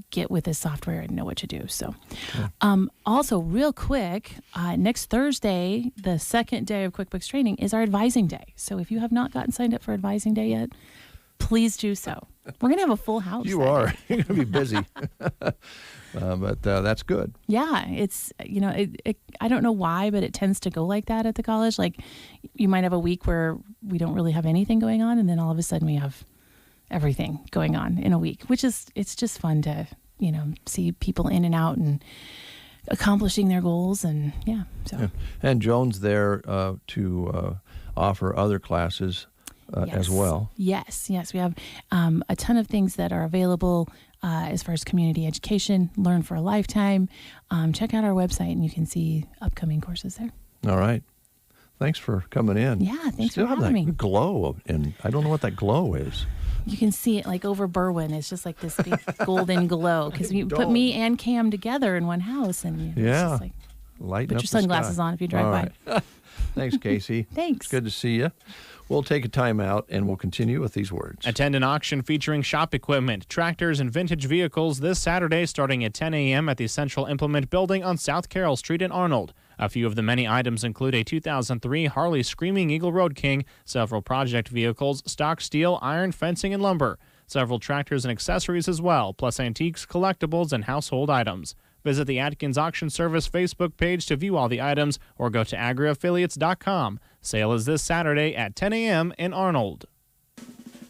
get with this software and know what to do. So, also real quick, next Thursday, the second day of QuickBooks training, is our advising day. So if you have not gotten signed up for advising day yet, please do so. We're going to have a full house. You are. You're going to be busy. But that's good. Yeah. It's, I don't know why, but it tends to go like that at the college. Like, you might have a week where we don't really have anything going on, and then all of a sudden we have everything going on in a week, it's just fun to, see people in and out and accomplishing their goals. And And Joan's there to offer other classes as well. Yes. We have a ton of things that are available as far as community education, Learn for a Lifetime. Check out our website and you can see upcoming courses there. All right. Thanks for coming in. Yeah, thanks Still for having me. Glow, and I don't know what that glow is. You can see it like over Berwyn. It's just like this big golden glow because you put me and Cam together in one house, and it's just like, lighten put up your sunglasses on if you drive by. Thanks, Casey. Thanks. It's good to see you. We'll take a time out and we'll continue with these words. Attend an auction featuring shop equipment, tractors, and vintage vehicles this Saturday starting at 10 a.m. at the Central Implement Building on South Carroll Street in Arnold. A few of the many items include a 2003 Harley Screaming Eagle Road King, several project vehicles, stock steel, iron, fencing, and lumber, several tractors and accessories as well, plus antiques, collectibles, and household items. Visit the Atkins Auction Service Facebook page to view all the items or go to agriaffiliates.com. Sale is this Saturday at 10 a.m. in Arnold.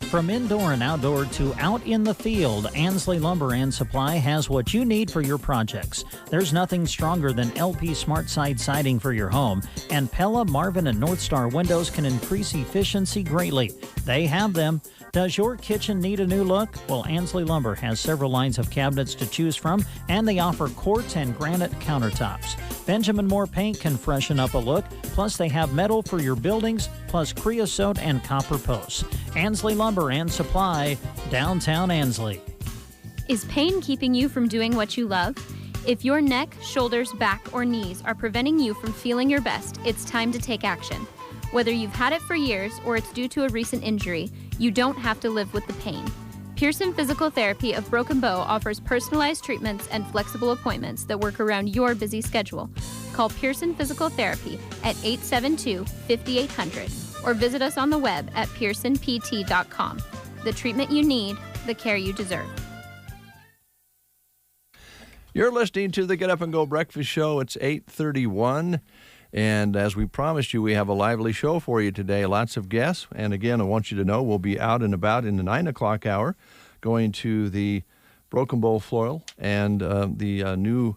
From indoor and outdoor to out in the field, Ansley Lumber and Supply has what you need for your projects. There's nothing stronger than LP SmartSide siding for your home, and Pella, Marvin, and North Star windows can increase efficiency greatly. They have them. Does your kitchen need a new look? Well, Ansley Lumber has several lines of cabinets to choose from, and they offer quartz and granite countertops. Benjamin Moore Paint can freshen up a look, plus they have metal for your buildings, plus creosote and copper posts. Ansley Lumber and Supply, downtown Ansley. Is pain keeping you from doing what you love? If your neck, shoulders, back, or knees are preventing you from feeling your best, it's time to take action. Whether you've had it for years or it's due to a recent injury, you don't have to live with the pain. Pearson Physical Therapy of Broken Bow offers personalized treatments and flexible appointments that work around your busy schedule. Call Pearson Physical Therapy at 872-5800 or visit us on the web at pearsonpt.com. The treatment you need, the care you deserve. You're listening to the Get Up and Go Breakfast Show. It's 8:31. And as we promised you, we have a lively show for you today. Lots of guests. And again, I want you to know we'll be out and about in the 9 o'clock hour going to the Broken Bow Floral and the new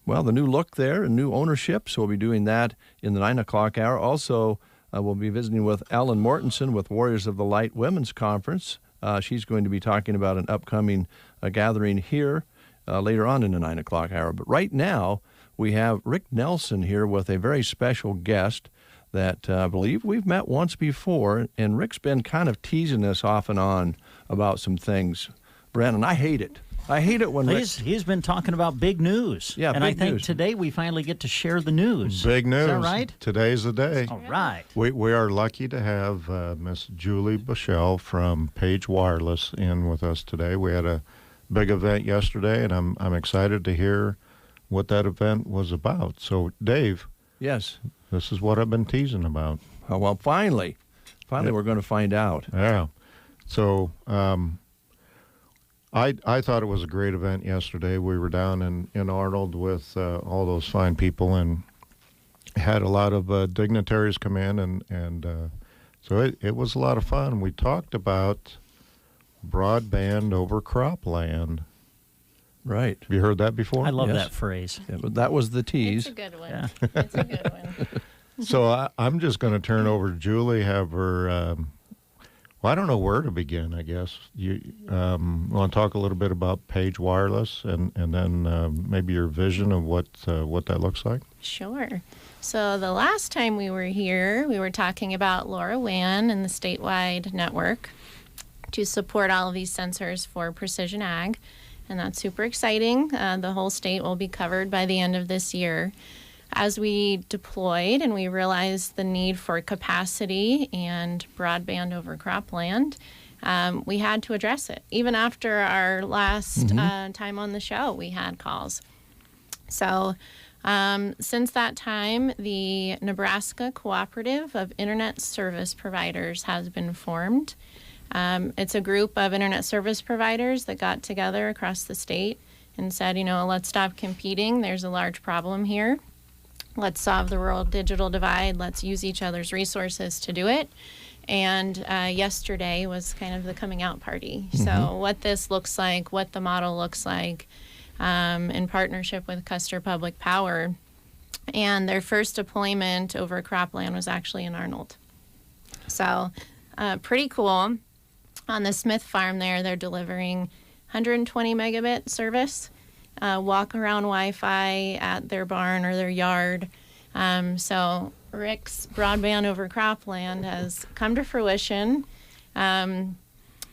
look there and new ownership. So we'll be doing that in the 9 o'clock hour. Also, we'll be visiting with Ellen Mortensen with Warriors of the Light Women's Conference. She's going to be talking about an upcoming gathering here later on in the 9 o'clock hour. But right now, we have Rick Nelson here with a very special guest that I believe we've met once before, and Rick's been kind of teasing us off and on about some things. Brandon, I hate it. I hate it when he's been talking about big news. Yeah, and big I think news. Today we finally get to share the news. Big news. Is that right? Today's the day. All right. We are lucky to have Miss Julie Bushell from Page Wireless in with us today. We had a big event yesterday, and I'm excited to hear what that event was about. So, Dave. Yes. This is what I've been teasing about. Oh, well, finally, we're going to find out. Yeah. So, I thought it was a great event yesterday. We were down in Arnold with all those fine people and had a lot of dignitaries come in, and so it was a lot of fun. We talked about broadband over cropland. Right. Have you heard that before? I love that phrase. Yeah, but that was the tease. It's a good one. Yeah. It's a good one. So I'm just going to turn over to Julie, have her, well, I don't know where to begin, I guess. You want to talk a little bit about Page Wireless and then maybe your vision of what that looks like? Sure. So the last time we were here, we were talking about LoRaWAN and the statewide network to support all of these sensors for precision ag. And that's super exciting. The whole state will be covered by the end of this year. As we deployed and we realized the need for capacity and broadband over cropland, we had to address it. Even after our last time on the show, we had calls. So since that time, the Nebraska Cooperative of Internet Service Providers has been formed. It's a group of internet service providers that got together across the state and said, let's stop competing. There's a large problem here. Let's solve the rural digital divide. Let's use each other's resources to do it. And yesterday was kind of the coming out party. So what this looks like, what the model looks like, in partnership with Custer Public Power. And their first deployment over cropland was actually in Arnold. So pretty cool. On the Smith farm there, they're delivering 120 megabit service, walk around Wi-Fi at their barn or their yard. So Rick's broadband over cropland has come to fruition. And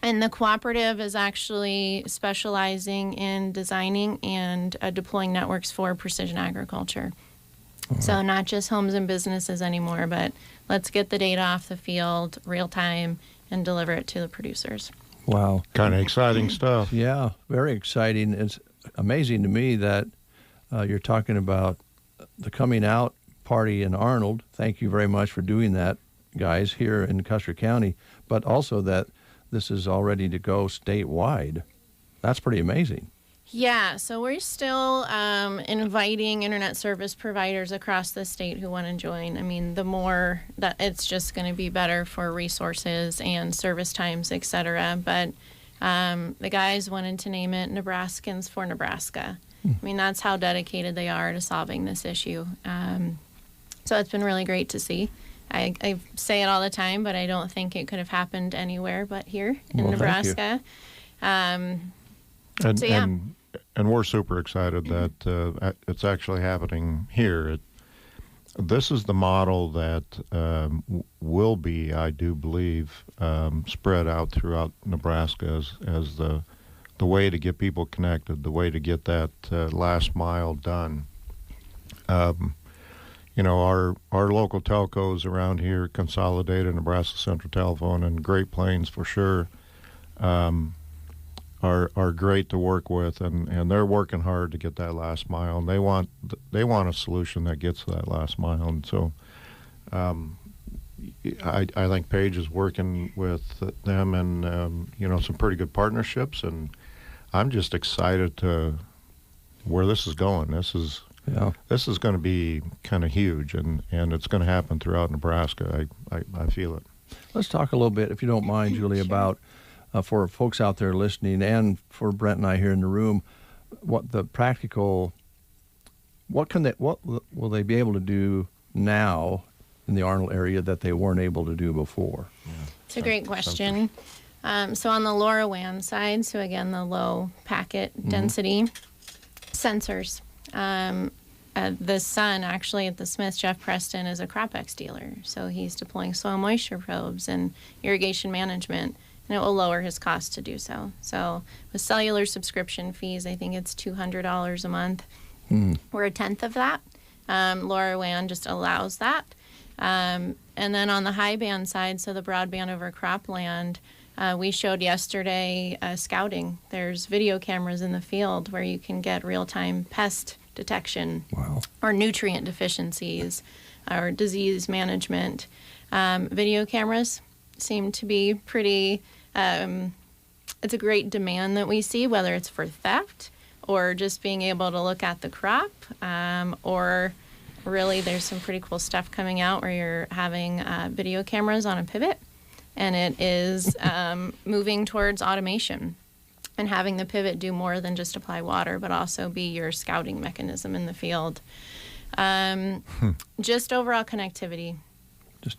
the cooperative is actually specializing in designing and deploying networks for precision agriculture. So not just homes and businesses anymore, but let's get the data off the field real time and deliver it to the producers. Wow. Kind of exciting stuff. Yeah, very exciting. It's amazing to me that you're talking about the coming out party in Arnold. Thank you very much for doing that, guys, here in Custer County, but also that this is all ready to go statewide. That's pretty amazing. Yeah, so we're still inviting internet service providers across the state who want to join. I mean, the more that it's just going to be better for resources and service times, et cetera. But the guys wanted to name it Nebraskans for Nebraska. I mean, that's how dedicated they are to solving this issue. So it's been really great to see. I say it all the time, but I don't think it could have happened anywhere but here in Nebraska. And we're super excited that it's actually happening here. This is the model that will be, I do believe, spread out throughout Nebraska as the way to get people connected, the way to get that last mile done. Our local telcos around here, Consolidated, Nebraska Central Telephone, and Great Plains for sure, are great to work with, and they're working hard to get that last mile, and they want a solution that gets to that last mile. And so I think Page is working with them and some pretty good partnerships, and I'm just excited to where this is going. This is going to be kind of huge, and it's going to happen throughout Nebraska. I feel it. Let's talk a little bit, if you don't mind, Julie, about for folks out there listening and for Brent and I here in the room, what will they be able to do now in the Arnold area that they weren't able to do before? Yeah. It's a great question. So on the LoRaWAN side, so again, the low packet density sensors. The son, actually, at the Smith, Jeff Preston, is a CropX dealer. So he's deploying soil moisture probes and irrigation management, and it will lower his cost to do so. So with cellular subscription fees, I think it's $200 a month. We're a tenth of that. LoRaWAN just allows that. And then on the high band side, so the broadband over cropland, we showed yesterday scouting. There's video cameras in the field where you can get real-time pest detection or nutrient deficiencies or disease management. Video cameras seem to be pretty it's a great demand that we see, whether it's for theft or just being able to look at the crop, or really there's some pretty cool stuff coming out where you're having video cameras on a pivot, and it is moving towards automation and having the pivot do more than just apply water, but also be your scouting mechanism in the field. Just overall connectivity.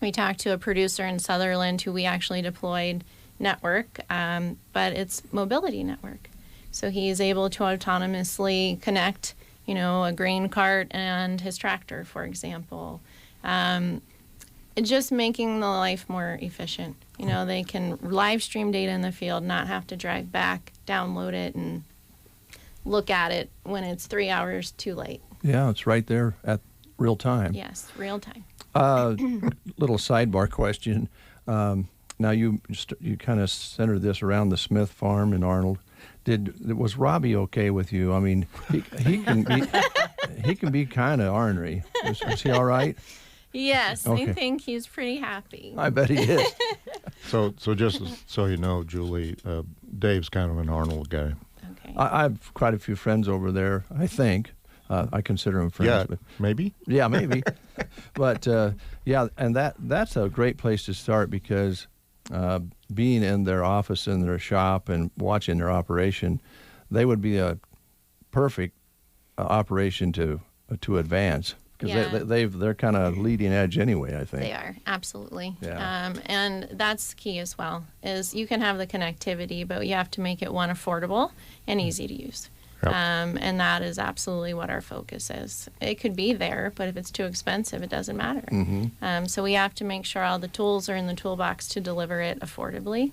We talked to a producer in Sutherland who we actually deployed network, but it's mobility network. So he's able to autonomously connect, a grain cart and his tractor, for example. Just making the life more efficient. They can live stream data in the field, not have to drive back, download it, and look at it when it's 3 hours too late. Yeah, it's right there at real time. Yes, real time. Little sidebar question. Now you kind of centered this around the Smith farm in Arnold. Was Robbie okay with you? I mean, he can be kind of ornery. Was he all right? Yes, Okay. I think he's pretty happy. I bet he is. So just so you know, Julie, Dave's kind of an Arnold guy. Okay. I have quite a few friends over there, I think. I consider them friends. Yeah, but, maybe. Yeah, maybe. But, yeah, and that's a great place to start because being in their office, in their shop, and watching their operation, they would be a perfect operation to advance. Because they're kind of leading edge anyway, I think. They are, absolutely. Yeah. And that's key as well, is you can have the connectivity, but you have to make it, one, affordable and easy to use. Yep. And that is absolutely what our focus is. It could be there, but if it's too expensive, it doesn't matter. Mm-hmm. So we have to make sure all the tools are in the toolbox to deliver it affordably.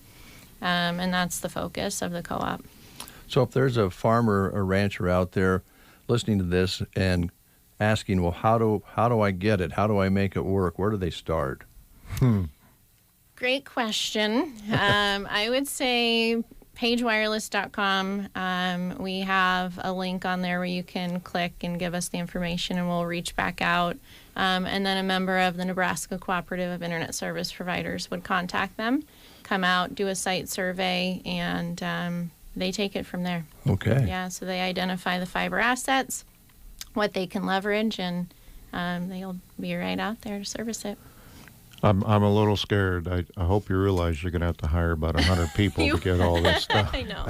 And that's the focus of the co-op. So if there's a farmer or rancher out there listening to this and asking, well, how do I get it? How do I make it work? Where do they start? Great question. I would say pagewireless.com. We have a link on there where you can click and give us the information, and we'll reach back out. And then a member of the Nebraska Cooperative of Internet Service Providers would contact them, come out, do a site survey, and they take it from there. Okay. Yeah, so they identify the fiber assets, what they can leverage, and they'll be right out there to service it. I'm a little scared. I hope you realize you're going to have to hire about 100 people to get all this stuff. I know.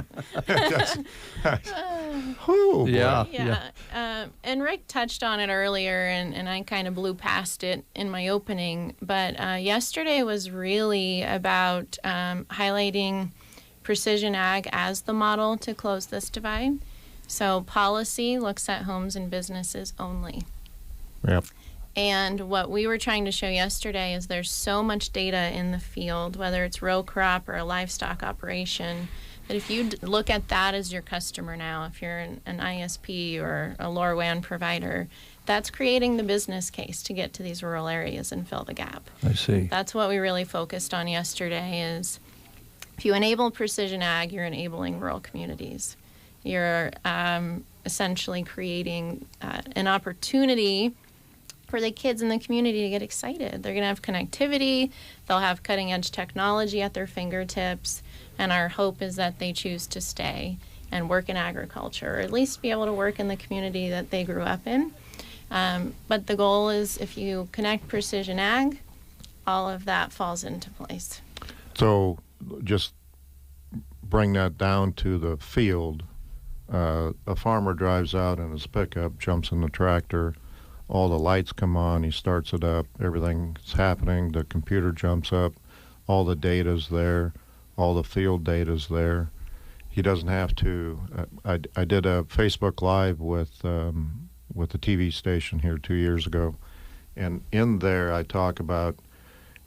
Oh, boy. Yeah. And Rick touched on it earlier, and I kind of blew past it in my opening. But yesterday was really about highlighting precision ag as the model to close this divide. So policy looks at homes and businesses only. Yep. And what we were trying to show yesterday is there's so much data in the field, whether it's row crop or a livestock operation, that if you look at that as your customer now, if you're an ISP or a LoRaWAN provider, that's creating the business case to get to these rural areas and fill the gap. I see. That's what we really focused on yesterday is if you enable precision ag, you're enabling rural communities. You're essentially creating an opportunity for the kids in the community to get excited. They're going to have connectivity, they'll have cutting edge technology at their fingertips, and our hope is that they choose to stay and work in agriculture, or at least be able to work in the community that they grew up in. But the goal is if you connect precision ag, all of that falls into place. So just bring that down to the field. A farmer drives out in his pickup, jumps in the tractor, all the lights come on, he starts it up, everything's happening, the computer jumps up, all the data's there, all the field data's there. He doesn't have to. I did a Facebook Live with the TV station here 2 years ago, and in there I talk about,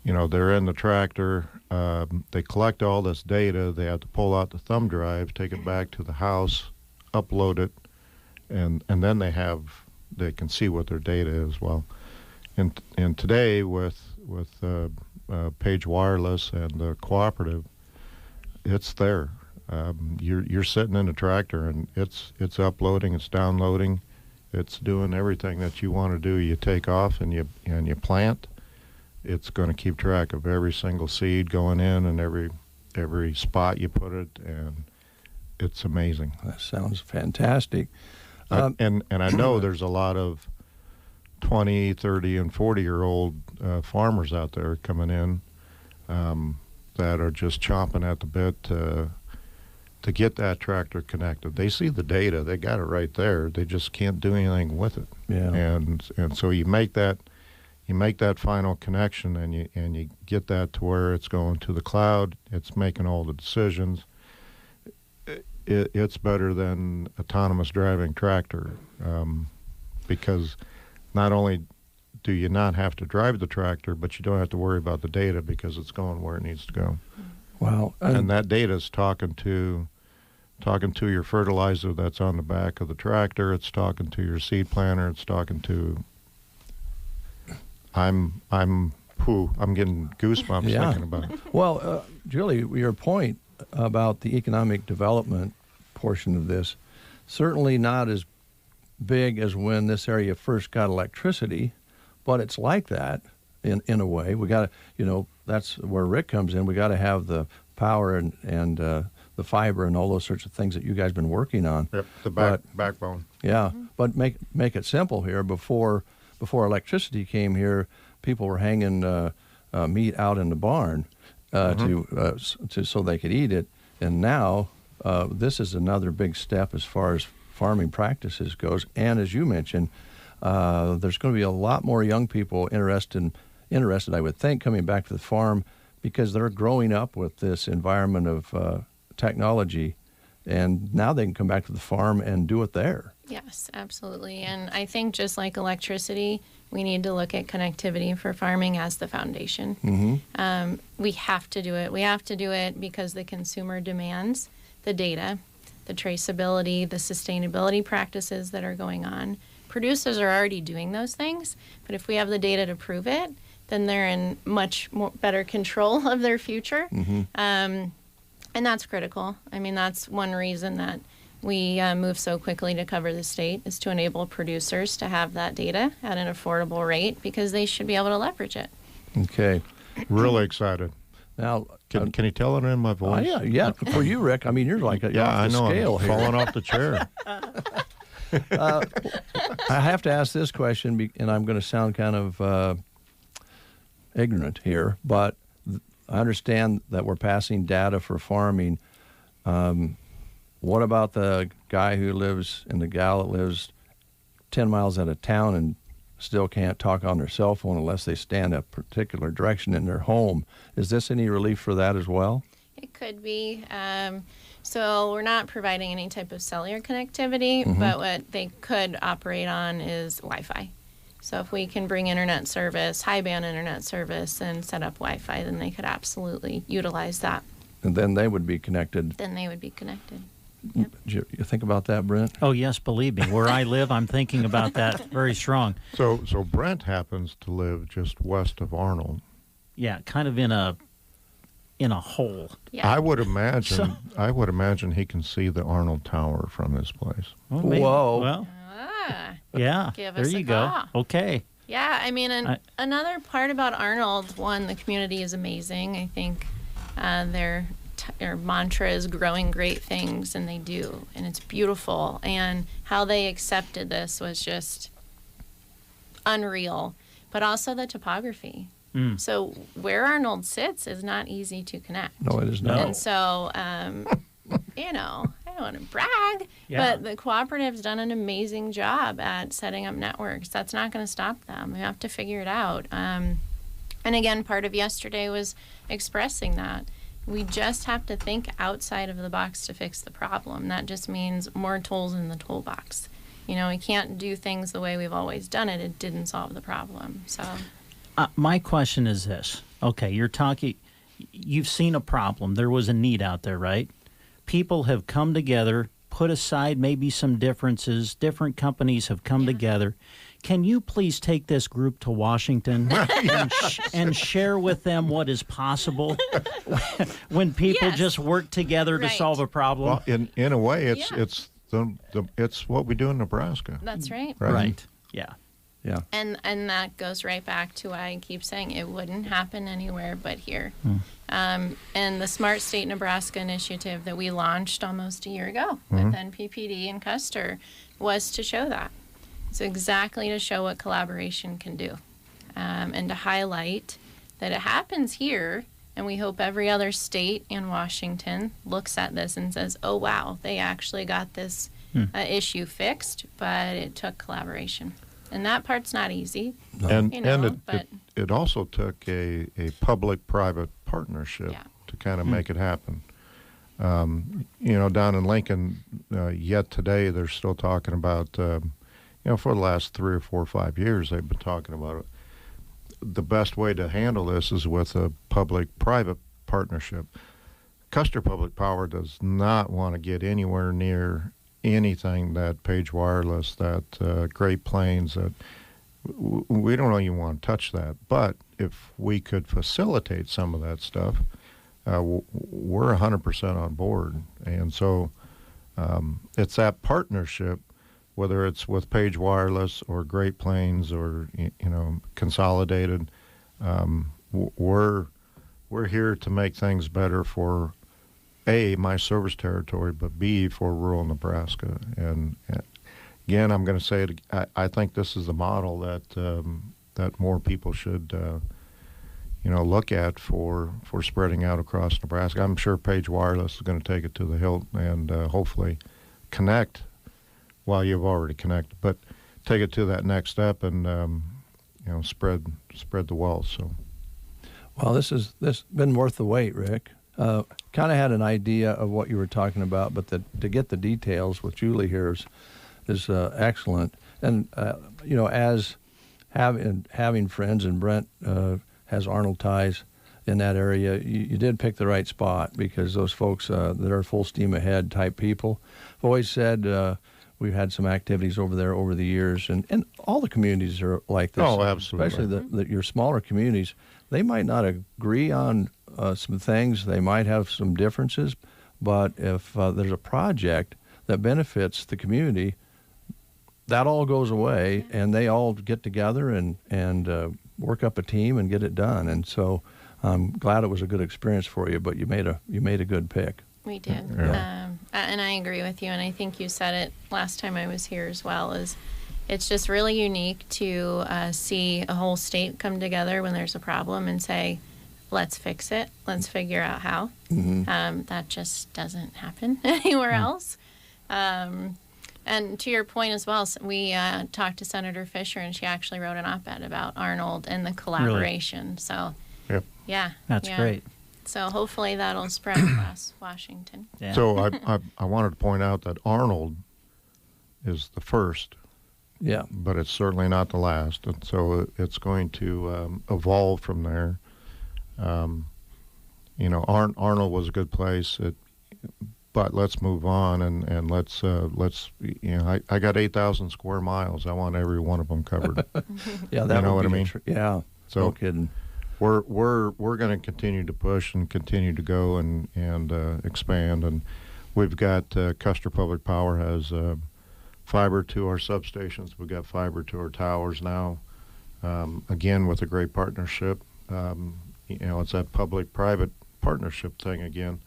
they're in the tractor, they collect all this data, they have to pull out the thumb drive, take it back to the house, upload it, and then they can see what their data is. Well, and today with Page Wireless and the cooperative, it's there. You're sitting in a tractor and it's uploading, it's downloading, it's doing everything that you want to do. You take off and you plant. It's going to keep track of every single seed going in and every every spot you put it, and it's amazing. That sounds fantastic. And I know there's a lot of 20, 30, and 40-year-old farmers out there coming in that are just chomping at the bit to get that tractor connected. They see the data, they got it right there. They just can't do anything with it. Yeah. And so you make that final connection, and you get that to where it's going to the cloud. It's making all the decisions. It's better than autonomous driving tractor because not only do you not have to drive the tractor, but you don't have to worry about the data because it's going where it needs to go. Wow. And that data is talking to your fertilizer that's on the back of the tractor. It's talking to your seed planter. It's talking to. I'm getting goosebumps thinking about it. Well, Julie, your point about the economic development portion of this, certainly not as big as when this area first got electricity, but it's like that in a way. We got to, that's where Rick comes in. We got to have the power and the fiber and all those sorts of things that you guys have been working on. Yep, the backbone. Yeah, but make it simple here. Before electricity came here, people were hanging meat out in the barn so they could eat it, and now this is another big step as far as farming practices goes. And as you mentioned, there's going to be a lot more young people interested, I would think, coming back to the farm because they're growing up with this environment of technology, and now they can come back to the farm and do it there. Yes, absolutely. And I think just like electricity, we need to look at connectivity for farming as the foundation. Mm-hmm. We have to do it. We have to do it because the consumer demands the data, the traceability, the sustainability practices that are going on. Producers are already doing those things, but if we have the data to prove it, then they're in much more better control of their future. Mm-hmm. And that's critical. I mean, that's one reason that we move so quickly to cover the state, is to enable producers to have that data at an affordable rate because they should be able to leverage it. Okay. Really excited. Now, can you tell it in my voice? Yeah. For you, Rick, I mean, you're like off the scale I'm here. falling off the chair. I have to ask this question, and I'm going to sound kind of ignorant here, but I understand that we're passing data for farming. What about the guy who lives and the gal that lives 10 miles out of town and still can't talk on their cell phone unless they stand a particular direction in their home? Is this any relief for that as well? It could be. So we're not providing any type of cellular connectivity, Mm-hmm. but what they could operate on is Wi-Fi. So if we can bring internet service, high-band internet service, and set up Wi-Fi, then they could absolutely utilize that. And then they would be connected. Then they would be connected. Yep. You think about that, Brent? Oh, yes, believe me. Where I live, I'm thinking about that very strong. So Brent happens to live just west of Arnold. Yeah, kind of in a hole. Yeah. I would imagine he can see the Arnold Tower from his place. Well, maybe. Whoa. Well, yeah. Give there us you a go. call. Okay. Yeah, I mean, another part about Arnold, one, the community is amazing. I think their mantra is growing great things, and they do, and it's beautiful. And how they accepted this was just unreal, but also the topography. So where Arnold sits is not easy to connect. No, it is not. And so, I don't want to brag, but the cooperative's done an amazing job at setting up networks. That's not going to stop them. We have to figure it out. And again, part of yesterday was expressing that. We just have to think outside of the box to fix the problem. That just means more tools in the toolbox. We can't do things the way we've always done it. It didn't solve the problem. So, my question is this. Okay, you've seen a problem. There was a need out there, right? People have come together, put aside maybe some differences. Different companies have come together. Can you please take this group to Washington and share with them what is possible when people just work together to solve a problem? Well, in a way, it's what we do in Nebraska. That's right. Right. Yeah. Yeah. And that goes right back to why I keep saying it wouldn't happen anywhere but here. And the Smart State Nebraska initiative that we launched almost a year ago with NPPD and Custer was to show that. It's exactly to show what collaboration can do, and to highlight that it happens here. And we hope every other state in Washington looks at this and says, oh, wow, they actually got this issue fixed, but it took collaboration. And that part's not easy. And but it also took a public-private partnership to kind of make it happen. Down in Lincoln, yet today they're still talking about, for the last 3 or 4 or 5 years they've been talking about it. The best way to handle this is with a public-private partnership. Custer Public Power does not want to get anywhere near anything that Page Wireless, that Great Plains, that we don't even want to touch that. But if we could facilitate some of that stuff, we're 100% on board. And so it's that partnership, whether it's with Page Wireless or Great Plains or Consolidated, we're here to make things better for A, my service territory, but B, for rural Nebraska. And again, I'm going to say it. I think this is the model that more people should look at for spreading out across Nebraska. I'm sure Page Wireless is going to take it to the hilt and hopefully connect. Well, you've already connected, but take it to that next step and spread the wealth. So, well, this has been worth the wait, Rick. Kind of had an idea of what you were talking about, but to get the details with Julie here is excellent. And as having friends, and Brent has Arnold ties in that area, you did pick the right spot, because those folks that are full steam ahead type people have always said. We've had some activities over there over the years, and all the communities are like this. Oh, absolutely. Especially your smaller communities. They might not agree on some things. They might have some differences, but if there's a project that benefits the community, that all goes away, and they all get together and work up a team and get it done. And so I'm glad it was a good experience for you, but you made a good pick. We did. Yeah. And I agree with you, and I think you said it last time I was here as well, it's just really unique to see a whole state come together when there's a problem and say, let's fix it, let's figure out how. That just doesn't happen anywhere else. And to your point as well, we talked to Senator Fisher, and she actually wrote an op-ed about Arnold and the collaboration. Really? So, yeah. That's great. So hopefully that'll spread across Washington. Yeah. So I wanted to point out that Arnold is the first, but it's certainly not the last, and so it's going to evolve from there. Arnold was a good place, but let's move on and let's I got 8,000 square miles. I want every one of them covered. Yeah, that you know what I mean. Yeah, so no kidding. We're going to continue to push and continue to go and expand, and we've got Custer Public Power has fiber to our substations. We've got fiber to our towers now. Again, with a great partnership. It's that public-private partnership thing again.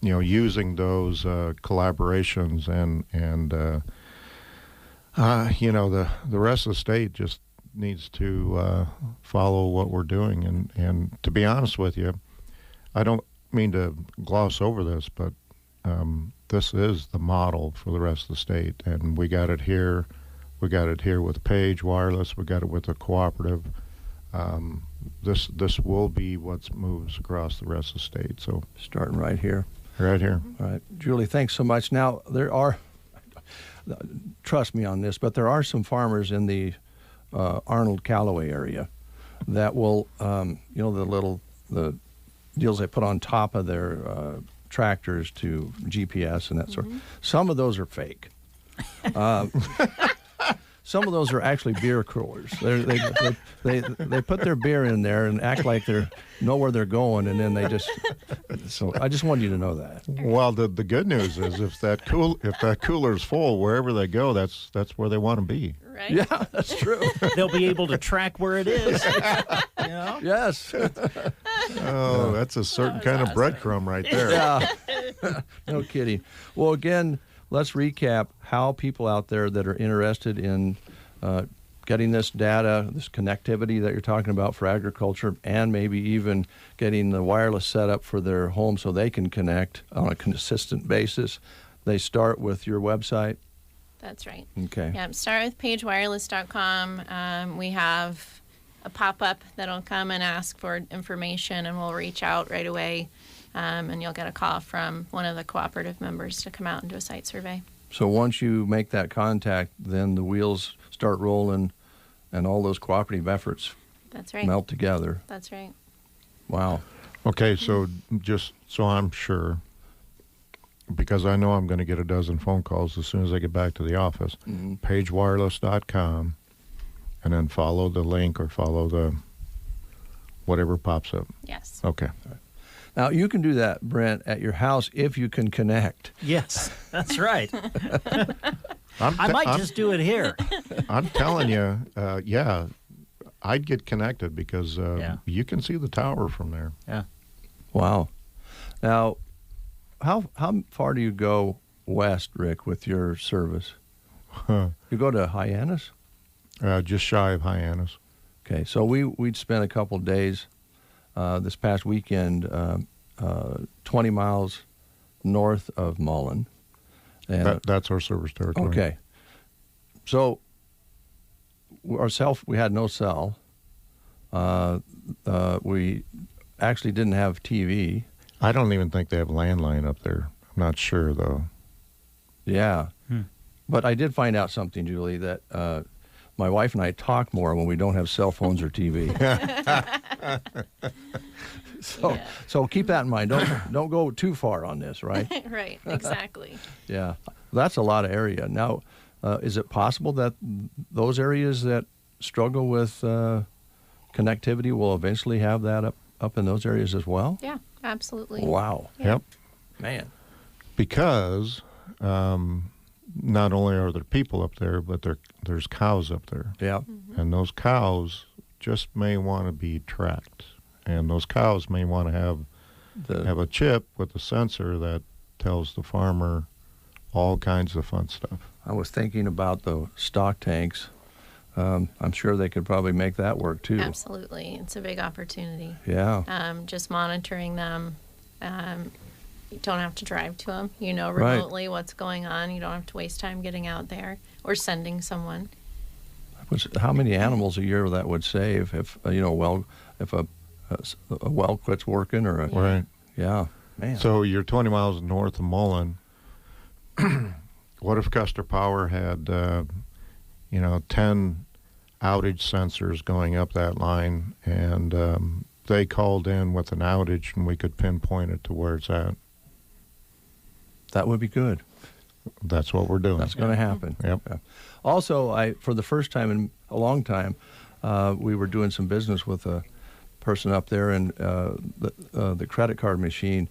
Using those collaborations and the rest of the state just needs to follow what we're doing. And to be honest with you, I don't mean to gloss over this, but this is the model for the rest of the state. And we got it here. We got it here with Page Wireless. We got it with the cooperative. This will be what moves across the rest of the state. So starting right here. Right here. All right. Julie, thanks so much. Now, there are, trust me on this, but there are some farmers in the Arnold Callaway area that will, the deals they put on top of their tractors to GPS and that sort. Some of those are fake. some of those are actually beer coolers. They put their beer in there and act like they know where they're going, and then they just. So I just wanted you to know that. Well, the good news is if that cooler's full, wherever they go, that's where they want to be. Right? Yeah, that's true. They'll be able to track where it is. You know? Yes. Oh, that's a certain kind of breadcrumb right there. Yeah. No kidding. Well, again, let's recap how people out there that are interested in getting this data, this connectivity that you're talking about for agriculture, and maybe even getting the wireless set up for their home so they can connect on a consistent basis. They start with your website. That's right. Okay. Yeah, start with pagewireless.com. We have a pop-up that'll come and ask for information, and we'll reach out right away, and you'll get a call from one of the cooperative members to come out and do a site survey. So once you make that contact, then the wheels start rolling, and all those cooperative efforts That's right. melt together. That's right. Wow. Okay, so just so I'm sure, because I know I'm going to get a dozen phone calls as soon as I get back to the office, pagewireless.com, and then follow the link or follow the whatever pops up. Yes. Okay. Now, you can do that, Brent, at your house if you can connect. Yes, that's right. I'm just do it here. I'm telling you, yeah, I'd get connected because you can see the tower from there. Yeah. Wow. Now, how far do you go west, Rick, with your service? You go to Hyannis? Just shy of Hyannis. Okay, so we'd spent a couple of days this past weekend 20 miles north of Mullen. And that's our service territory. Okay. So we had no cell. We actually didn't have TV. I don't even think they have landline up there. I'm not sure, though. Yeah. But I did find out something, Julie, that my wife and I talk more when we don't have cell phones or TV. So keep that in mind. Don't go too far on this, right? Right, exactly. Yeah. That's a lot of area. Now, is it possible that those areas that struggle with connectivity will eventually have that up in those areas as well? Yeah, absolutely. Wow. Yeah. Yep. Man. Because not only are there people up there, but there's cows up there. Yeah. And those cows just may want to be tracked. And those cows may want to have a chip with a sensor that tells the farmer all kinds of fun stuff. I was thinking about the stock tanks. I'm sure they could probably make that work too. Absolutely. It's a big opportunity. Yeah. Just monitoring them. You don't have to drive to them. You know Right. remotely what's going on. You don't have to waste time getting out there or sending someone. How many animals a year that would save if if a well quits working or Right. Yeah. Man. So you're 20 miles north of Mullen. What if Custer Power had 10 outage sensors going up that line, and they called in with an outage, and we could pinpoint it to where it's at? That would be good. That's what we're doing. That's going to happen. Yep. Yeah. Also, for the first time in a long time, we were doing some business with a person up there, and the credit card machine.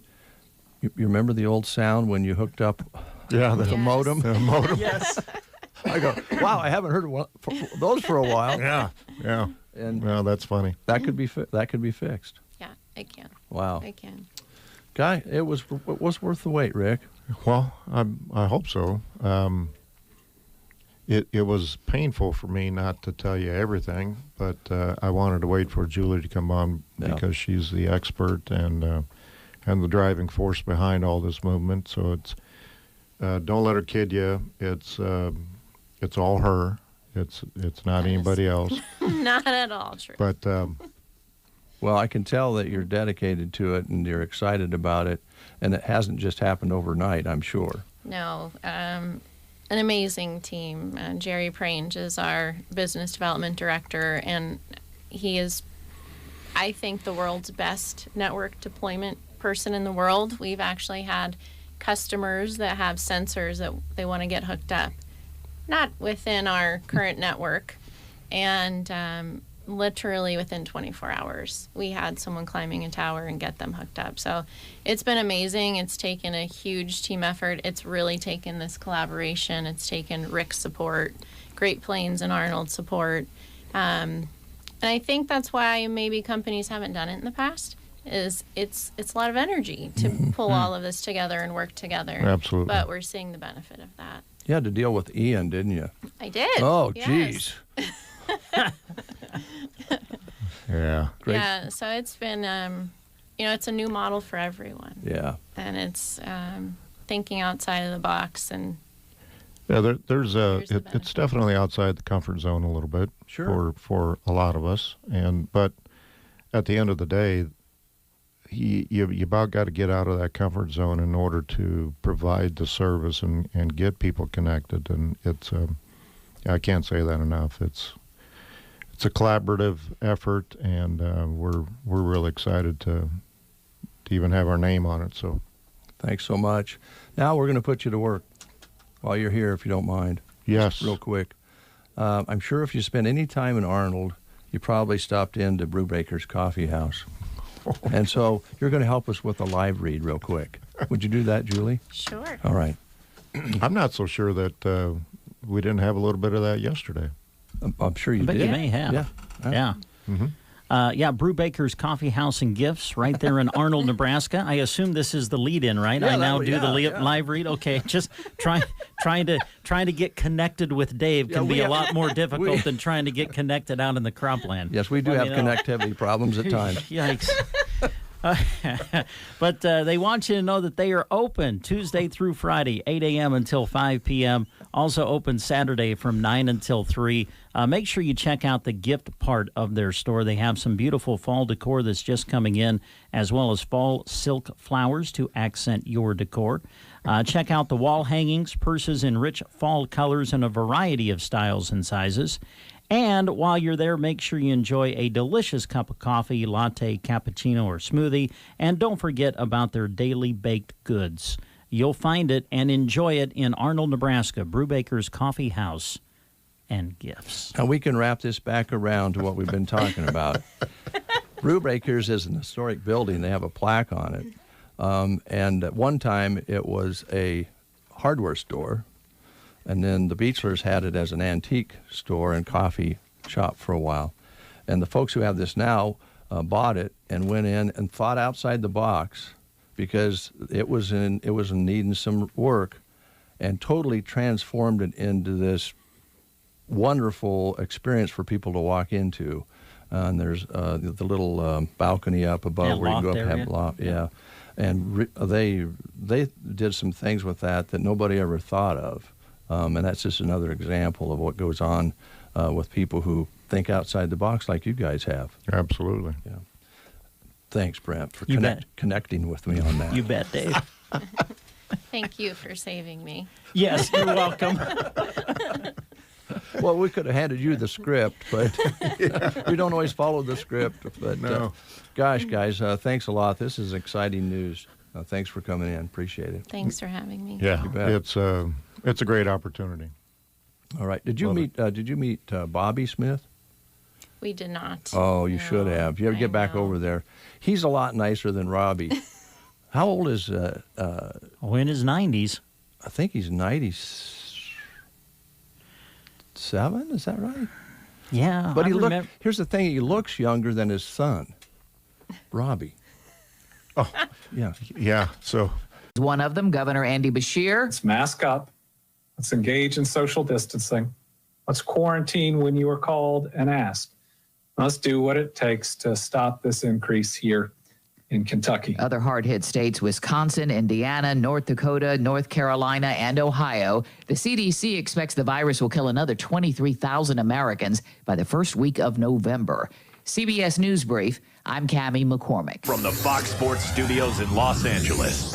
You remember the old sound when you hooked up with a modem? The modem. Yes. I go, wow, I haven't heard those for a while. Yeah. And well, that's funny. That could be fixed. Yeah, it can. Wow. It can. Guy, it was worth the wait, Rick. Well, I hope so. It was painful for me not to tell you everything, but I wanted to wait for Julie to come on because she's the expert and the driving force behind all this movement. So it's don't let her kid you. It's all her. It's not anybody else. Not at all true. But well, I can tell that you're dedicated to it and you're excited about it, and it hasn't just happened overnight, I'm sure. No, an amazing team. Jerry Prange is our business development director, and he is, I think, the world's best network deployment person in the world. We've actually had customers that have sensors that they want to get hooked up, not within our current network. And literally within 24 hours, we had someone climbing a tower and get them hooked up. So it's been amazing. It's taken a huge team effort. It's really taken this collaboration. It's taken Rick's support, Great Plains and Arnold support. And I think that's why maybe companies haven't done it in the past. Is it's a lot of energy to pull all of this together and work together. Absolutely. But we're seeing the benefit of that. You had to deal with Ian, didn't you? I did. Oh, yes. geez. Yeah. Great. Yeah, so it's been, it's a new model for everyone. Yeah. And it's thinking outside of the box. And Yeah, it's definitely outside the comfort zone a little bit. Sure. For a lot of us, but at the end of the day, you about got to get out of that comfort zone in order to provide the service and get people connected. And it's I can't say that enough. It's a collaborative effort, and we're really excited to even have our name on it. So, thanks so much. Now we're going to put you to work while you're here, if you don't mind. Yes. Just real quick. I'm sure if you spent any time in Arnold, you probably stopped into Brubaker's Coffee House. And so you're going to help us with a live read real quick. Would you do that, Julie? Sure. All right. I'm not so sure that we didn't have a little bit of that yesterday. I'm sure you I bet did. you may have. Yeah. Yeah. Brubaker's Coffee House and Gifts right there in Arnold, Nebraska. I assume this is the lead-in, right? Yeah, I now do the live read. Okay, just trying to get connected with Dave can be a lot more difficult than trying to get connected out in the cropland. Yes, we do have connectivity problems at times. Yikes. But they want you to know that they are open Tuesday through Friday, 8 a.m. until 5 p.m. Also open Saturday from 9 until 3. Make sure you check out the gift part of their store. They have some beautiful fall decor that's just coming in, as well as fall silk flowers to accent your decor. Check out the wall hangings, purses in rich fall colors in a variety of styles and sizes. And while you're there, make sure you enjoy a delicious cup of coffee, latte, cappuccino, or smoothie. And don't forget about their daily baked goods. You'll find it and enjoy it in Arnold, Nebraska, Brubaker's Coffee House and Gifts. Now we can wrap this back around to what we've been talking about. Brubaker's is an historic building. They have a plaque on it. And at one time, it was a hardware store. And then the Beechlers had it as an antique store and coffee shop for a while. And the folks who have this now bought it and went in and thought outside the box because it was needing some work, and totally transformed it into this wonderful experience for people to walk into. And there's the little balcony up above where you can go up and have loft. Yeah. And they did some things with that nobody ever thought of. And that's just another example of what goes on with people who think outside the box like you guys have. Absolutely. Yeah. Thanks, Brent, for connecting with me on that. You bet, Dave. thank you for saving me. Yes, you're welcome. Well, we could have handed you the script, but we don't always follow the script. But no. Gosh, guys, thanks a lot. This is exciting news. Thanks for coming in. Appreciate it. Thanks for having me. Yeah, You bet. it's a great opportunity. All right. Did you meet Bobby Smith? We did not. Oh, you should have. You ever get back over there? He's a lot nicer than Robbie. How old is? In his 90s. I think he's 97. Is that right? Yeah. But here's the thing: he looks younger than his son, Robbie. Oh, yeah. Yeah. So. One of them, Governor Andy Beshear. Let's mask up. Let's engage in social distancing. Let's quarantine when you are called and asked. Let's do what it takes to stop this increase here in Kentucky. Other hard-hit states, Wisconsin, Indiana, North Dakota, North Carolina, and Ohio. The CDC expects the virus will kill another 23,000 Americans by the first week of November. CBS News Brief, I'm Cammie McCormick. From the Fox Sports Studios in Los Angeles,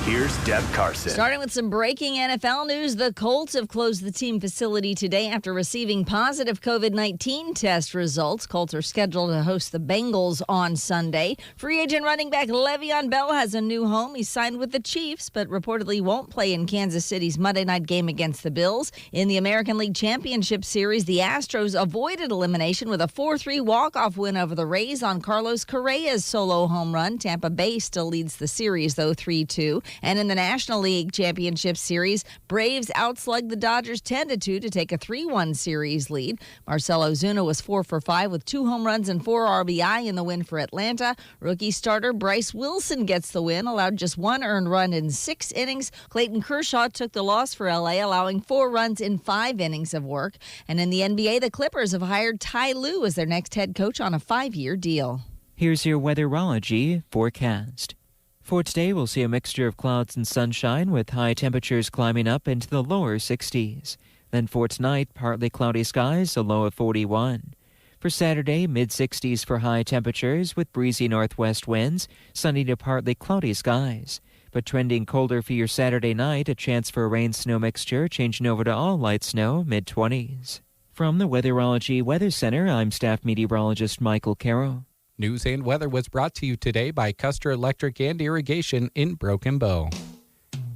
Here's Deb Carson. Starting with some breaking NFL news, the Colts have closed the team facility today after receiving positive COVID-19 test results. Colts are scheduled to host the Bengals on Sunday. Free agent running back Le'Veon Bell has a new home. He signed with the Chiefs, but reportedly won't play in Kansas City's Monday night game against the Bills. In the American League Championship Series, the Astros avoided elimination with a 4-3 walk-off win over the Rays on Carlos Correa's solo home run. Tampa Bay still leads the series, though, 3-2. And in the National League Championship Series, Braves outslugged the Dodgers 10-2 to take a 3-1 series lead. Marcell Ozuna was 4 for 5 with 2 home runs and 4 RBI in the win for Atlanta. Rookie starter Bryce Wilson gets the win, allowed just 1 earned run in 6 innings. Clayton Kershaw took the loss for LA, allowing 4 runs in 5 innings of work. And in the NBA, the Clippers have hired Ty Lue as their next head coach on a 5-year deal. Here's your weatherology forecast. For today, we'll see a mixture of clouds and sunshine with high temperatures climbing up into the lower 60s. Then for tonight, partly cloudy skies, a low of 41. For Saturday, mid-60s for high temperatures with breezy northwest winds, sunny to partly cloudy skies. But trending colder for your Saturday night, a chance for a rain-snow mixture changing over to all light snow, mid-20s. From the Weatherology Weather Center, I'm staff meteorologist Michael Carroll. News and weather was brought to you today by Custer Electric and Irrigation in Broken Bow.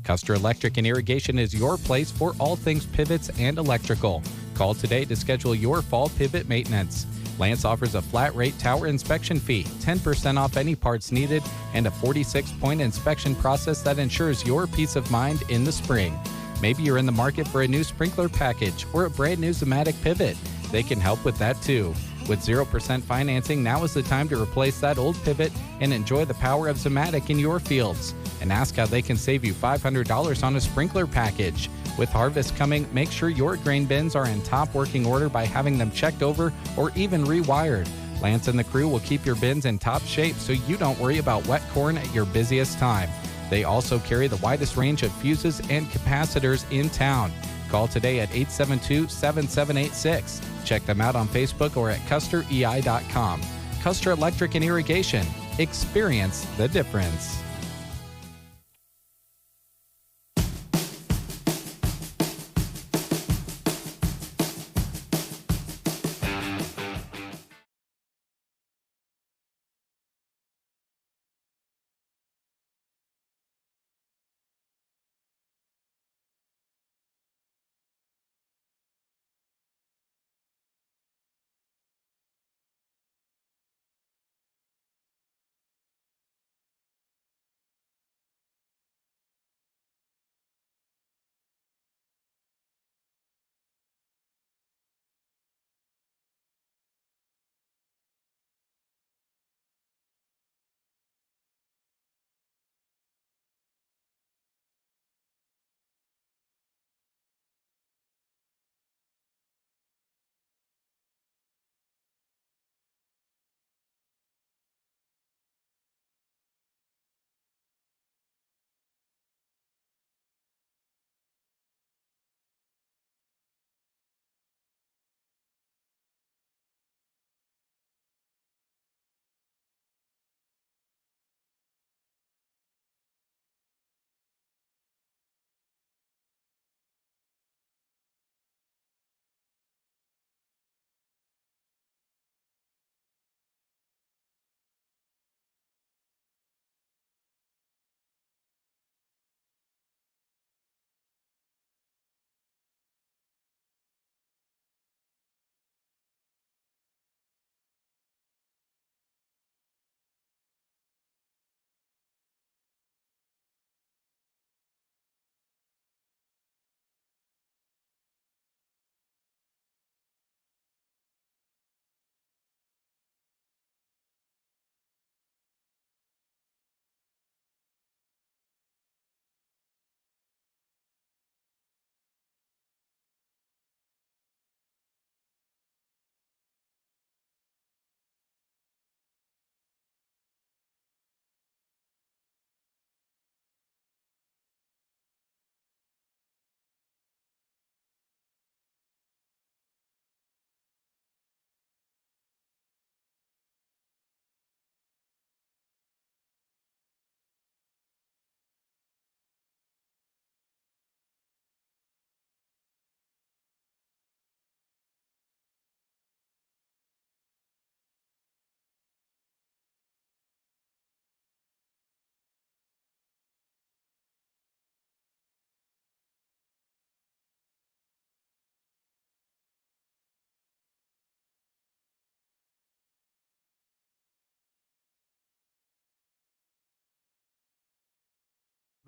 Custer Electric and Irrigation is your place for all things pivots and electrical. Call today to schedule your fall pivot maintenance. Lance offers a flat rate tower inspection fee, 10% off any parts needed, and a 46-point inspection process that ensures your peace of mind in the spring. Maybe you're in the market for a new sprinkler package or a brand new Zematic pivot. They can help with that too. With 0% financing, now is the time to replace that old pivot and enjoy the power of Zematic in your fields. And ask how they can save you $500 on a sprinkler package. With harvest coming, make sure your grain bins are in top working order by having them checked over or even rewired. Lance and the crew will keep your bins in top shape so you don't worry about wet corn at your busiest time. They also carry the widest range of fuses and capacitors in town. Call today at 872-7786. Check them out on Facebook or at custerei.com. Custer Electric and Irrigation. Experience the difference.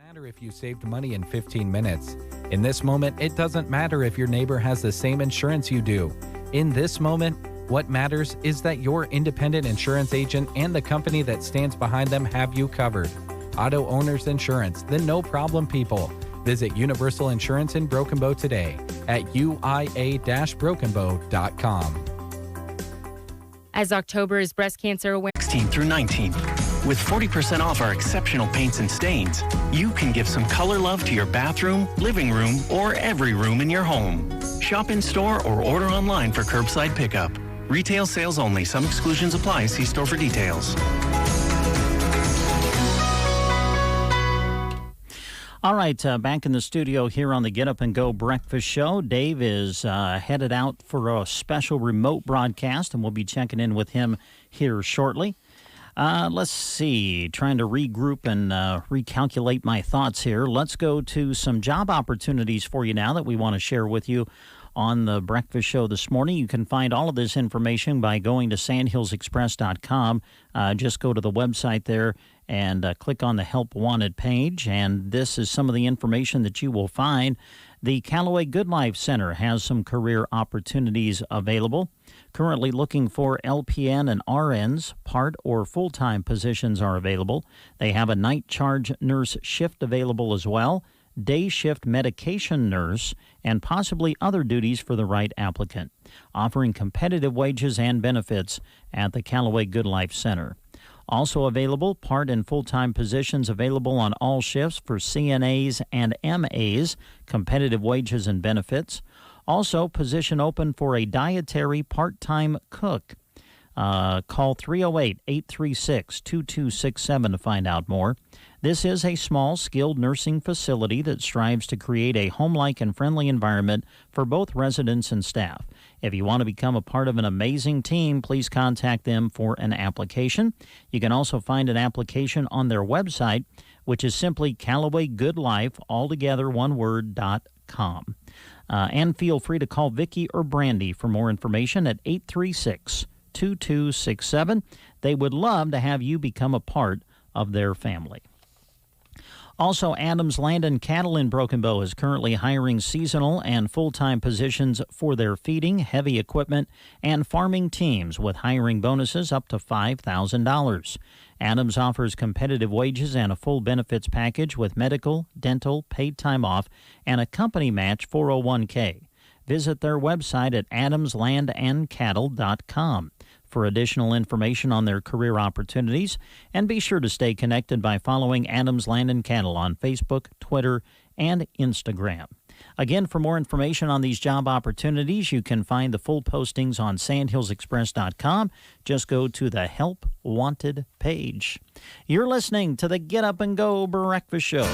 Matter if you saved money in 15 minutes. In this moment, it doesn't matter if your neighbor has the same insurance you do. In this moment, what matters is that your independent insurance agent and the company that stands behind them have you covered. Auto Owners Insurance, the no-problem people. Visit Universal Insurance in Broken Bow today at uia-brokenbow.com. As October is Breast Cancer Awareness 16 through 19. With 40% off our exceptional paints and stains, you can give some color love to your bathroom, living room, or every room in your home. Shop in store or order online for curbside pickup. Retail sales only. Some exclusions apply. See store for details. All right, back in the studio here on the Get Up and Go Breakfast Show. Dave is headed out for a special remote broadcast, and we'll be checking in with him here shortly. Let's see, trying to regroup and recalculate my thoughts here. Let's go to some job opportunities for you now that we want to share with you on the breakfast show this morning. You can find all of this information by going to sandhillsexpress.com. Just go to the website there and click on the Help Wanted page. And this is some of the information that you will find. The Callaway Good Life Center has some career opportunities available. Currently looking for LPN and RNs. Part or full-time positions are available. They have a night charge nurse shift available as well, day shift medication nurse, and possibly other duties for the right applicant. Offering competitive wages and benefits at the Callaway Good Life Center. Also available, part and full-time positions available on all shifts for CNAs and MAs, competitive wages and benefits. Also, position open for a dietary part-time cook. Call 308-836-2267 to find out more. This is a small, skilled nursing facility that strives to create a home-like and friendly environment for both residents and staff. If you want to become a part of an amazing team, please contact them for an application. You can also find an application on their website, which is simply CallawayGoodLife, altogether one word.com. And feel free to call Vicki or Brandy for more information at 836-2267. They would love to have you become a part of their family. Also, Adams Land and Cattle in Broken Bow is currently hiring seasonal and full-time positions for their feeding, heavy equipment, and farming teams with hiring bonuses up to $5,000. Adams offers competitive wages and a full benefits package with medical, dental, paid time off, and a company match 401k. Visit their website at adamslandandcattle.com for additional information on their career opportunities, and be sure to stay connected by following Adams Land and Cattle on Facebook, Twitter, and Instagram. Again, for more information on these job opportunities, you can find the full postings on sandhillsexpress.com. Just go to the Help Wanted page. You're listening to the Get Up and Go Breakfast Show.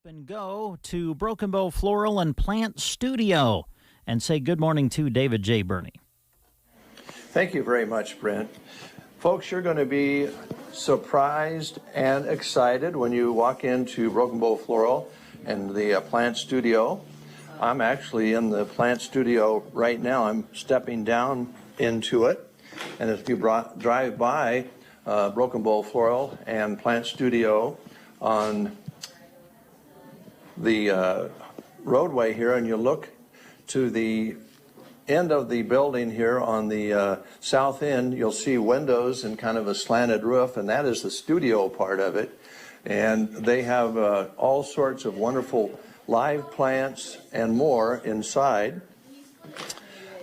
And go to Broken Bow Floral and Plant Studio and say good morning to David J. Burney. Thank you very much, Brent. Folks, you're going to be surprised and excited when you walk into Broken Bow Floral and the Plant Studio. I'm actually in the Plant Studio right now. I'm stepping down into it. And if you drive by Broken Bow Floral and Plant Studio on the roadway here, and you look to the end of the building here on the south end, you'll see windows and kind of a slanted roof, and that is the studio part of it. And they have all sorts of wonderful live plants and more inside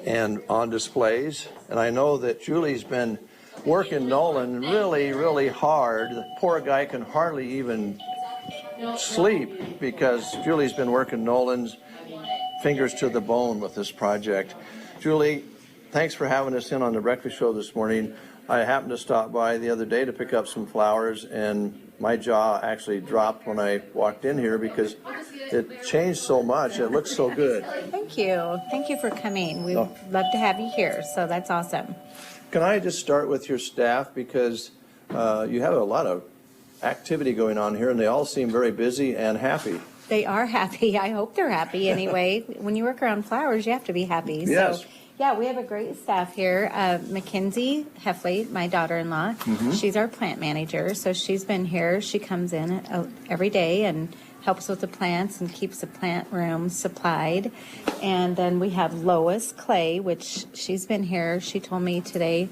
and on displays. And I know that Julie's been working Nolan really, really hard. The poor guy can hardly even sleep because Julie's been working Nolan's fingers to the bone with this project. Julie, thanks for having us in on the breakfast show this morning. I happened to stop by the other day to pick up some flowers, and my jaw actually dropped when I walked in here because it changed so much. It looks so good. Thank you. Thank you for coming. We'd love to have you here, so that's awesome. Can I just start with your staff, because you have a lot of activity going on here, and they all seem very busy and happy. They are happy. I hope they're happy anyway. When you work around flowers, you have to be happy. Yes. So, yeah, we have a great staff here. Mackenzie Heffley, my daughter-in-law, she's our plant manager. So she's been here. She comes in every day and helps with the plants and keeps the plant room supplied. And then we have Lois Clay, which she's been here. She told me today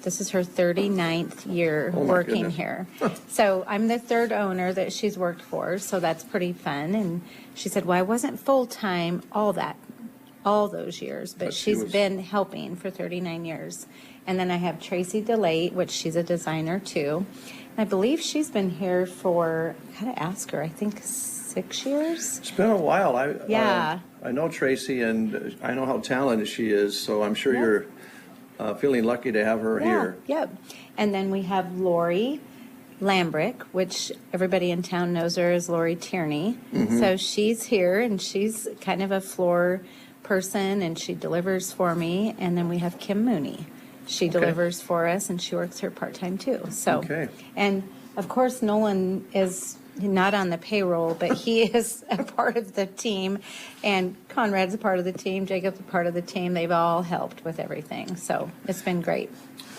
this is her 39th year working here. So I'm the third owner that she's worked for, so that's pretty fun. And she said, well, I wasn't full-time all those years, but she's been helping for 39 years. And then I have Tracy DeLate, which she's a designer too. And I believe she's been here for, I gotta ask her, I think 6 years? It's been a while. Yeah. I know Tracy, and I know how talented she is, so I'm sure you're feeling lucky to have her here. Yep. And then we have Lori Lambrick, which everybody in town knows her as Lori Tierney. So she's here, and she's kind of a floor person, and she delivers for me. And then we have Kim Mooney. She delivers for us, and she works here part-time too. So, and of course, Nolan is not on the payroll, but he is a part of the team, and Conrad's a part of the team, Jacob's a part of the team. They've all helped with everything, so it's been great.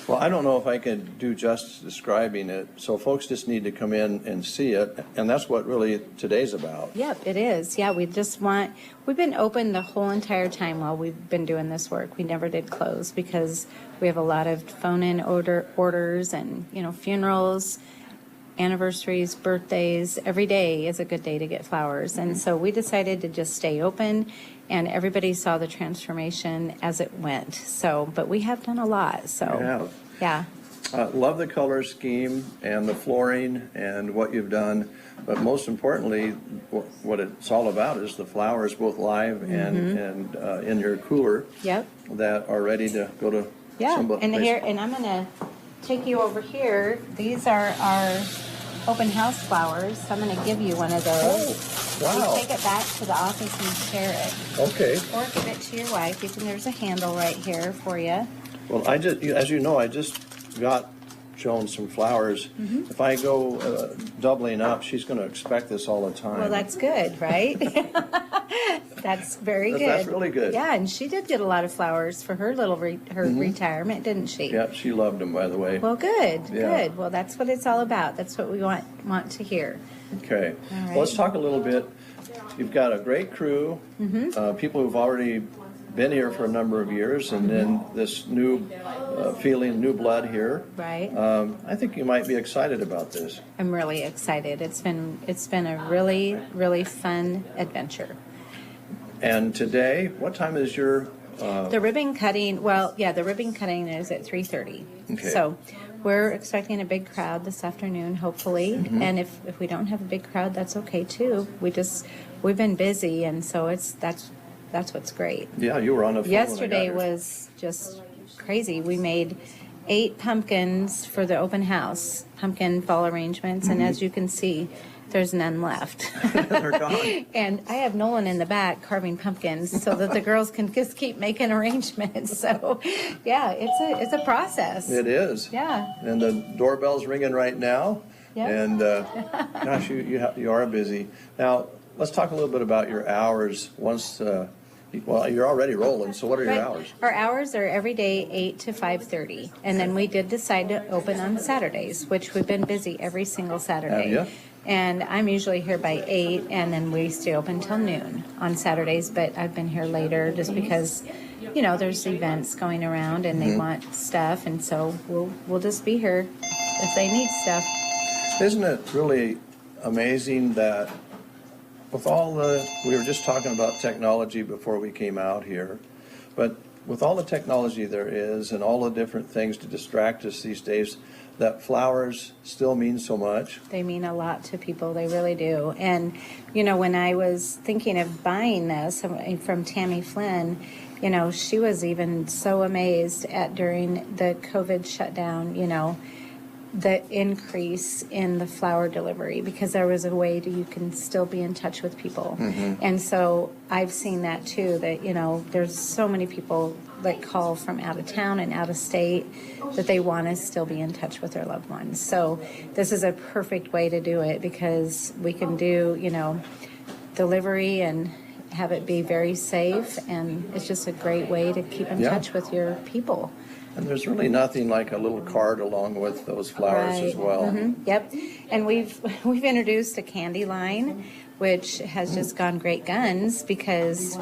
Well, I don't know if I can do justice describing it, so folks just need to come in and see it, and that's what really today's about. Yep, it is. Yeah, we've been open the whole entire time while we've been doing this work. We never did close because we have a lot of phone-in orders and, funerals, anniversaries, birthdays. Every day is a good day to get flowers. And so we decided to just stay open, and everybody saw the transformation as it went. So, but we have done a lot. So, yeah. Love the color scheme and the flooring and what you've done. But most importantly, what it's all about is the flowers, both live and in your cooler. Yep. That are ready to go to. Yeah. And I'm gonna take you over here. These are our open house flowers. So I'm going to give you one of those. Oh, wow. You take it back to the office and share it. Okay. Or give it to your wife. There's a handle right here for you. Well, as you know, I just got shown some flowers. If I go doubling up, she's going to expect this all the time. Well, that's good, right? That's very good. That's really good. Yeah, and she did get a lot of flowers for her little retirement, didn't she? Yeah, she loved them, by the way. Well, good, Yeah. good. Well, that's what it's all about. That's what we want to hear. Okay. All right. Well, let's talk a little bit. You've got a great crew, people who've already been here for a number of years, and then this new feeling, new blood here. Right. I think you might be excited about this. I'm really excited. It's been a really, really fun adventure. And today, what time is your... The ribbon cutting, the ribbon cutting is at 3:30. Okay. So we're expecting a big crowd this afternoon, hopefully. And if we don't have a big crowd, that's okay too. We've been busy, and so that's what's great. Yeah, you were on the phone. Yesterday was just crazy. We made 8 pumpkins for the open house, pumpkin fall arrangements, and as you can see, there's none left. They're gone. And I have Nolan in the back carving pumpkins so that the girls can just keep making arrangements. So, yeah, it's a process. It is. Yeah. And the doorbell's ringing right now. Yep. And gosh, you are busy. Now, let's talk a little bit about your hours. Once, well, you're already rolling. So, what are your hours? Our hours are every day 8 to 5:30, and then we did decide to open on Saturdays, which we've been busy every single Saturday. Have you? And I'm usually here by 8, and then we stay open till noon on Saturdays. But I've been here later just because, you know, there's events going around and they want stuff, and so we'll just be here if they need stuff. Isn't it really amazing that with all we were just talking about technology before we came out here, but with all the technology there is and all the different things to distract us these days, that flowers still mean so much. They mean a lot to people. They really do. And, you know, when I was thinking of buying this from Tammy Flynn, you know, she was even so amazed at during the COVID shutdown, you know, the increase in the flower delivery, because there was a way you can still be in touch with people. And so I've seen that too, that, you know, there's so many people that call from out of town and out of state that they want to still be in touch with their loved ones. So this is a perfect way to do it, because we can do, you know, delivery and have it be very safe, and it's just a great way to keep in touch with your people. And there's really nothing like a little card along with those flowers as well. Yep. And we've introduced a candy line, which has just gone great guns, because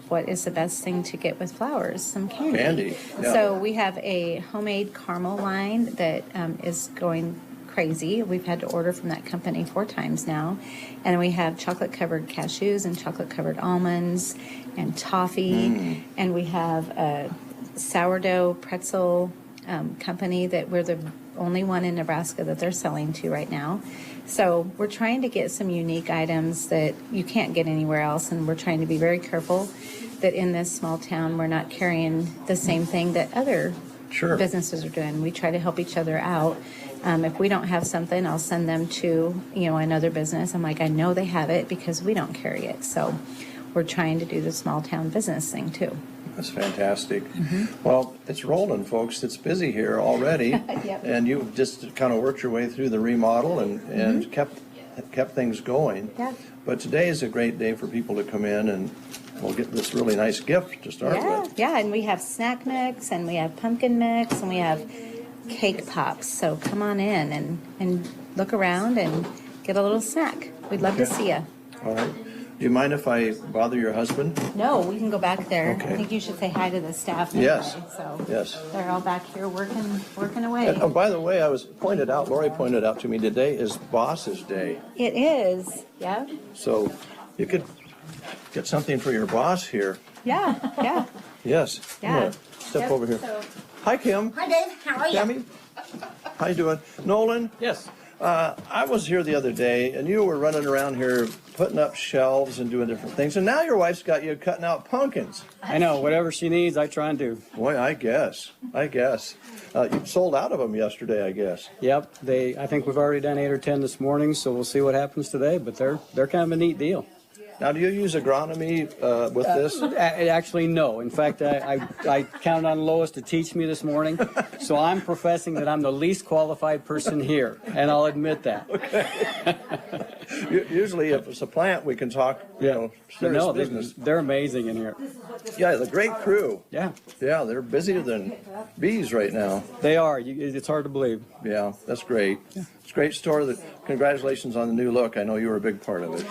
what is the best thing to get with flowers? Some candy. Candy, yeah. So we have a homemade caramel line that is going crazy. We've had to order from that company 4 times now. And we have chocolate-covered cashews and chocolate-covered almonds and toffee. And we have a sourdough pretzel company that we're the only one in Nebraska that they're selling to right now. So we're trying to get some unique items that you can't get anywhere else, and we're trying to be very careful that in this small town we're not carrying the same thing that other businesses are doing. We try to help each other out. If we don't have something, I'll send them to, you know, another business. I'm like, I know they have it because we don't carry it. So we're trying to do the small town business thing too. That's fantastic. Well, it's rolling, folks. It's busy here already. And you've just kind of worked your way through the remodel and kept things going. But today is a great day for people to come in, and we'll get this really nice gift to start with. Yeah, and we have snack mix, and we have pumpkin mix, and we have cake pops. So come on in and look around and get a little snack. We'd love to see you. All right. Do you mind if I bother your husband? No, we can go back there. Okay. I think you should say hi to the staff. Yes. Anyway, so Yes. they're all back here working away. And, oh, by the way, Lori pointed out to me today is Boss's Day. It is. Yeah. So you could get something for your boss here. Yeah. Yes. Yeah. Come on, step over here. Hi, Kim. Hi, Dave. How are you? Tammy. How you doing? Nolan? Yes. I was here the other day, and you were running around here putting up shelves and doing different things, and now your wife's got you cutting out pumpkins. I know. Whatever she needs, I try and do. Boy, I guess. You sold out of them yesterday, I guess. Yep. I think we've already done 8 or 10 this morning, so we'll see what happens today, but they're kind of a neat deal. Now, do you use agronomy with this? Actually, no. In fact, I counted on Lois to teach me this morning, so I'm professing that I'm the least qualified person here, and I'll admit that. Okay. Usually, if it's a plant, we can talk, serious business. They're amazing in here. Yeah, the great crew. Yeah. Yeah, they're busier than bees right now. They are. It's hard to believe. Yeah, that's great. Yeah. It's a great store. Congratulations on the new look. I know you were a big part of it.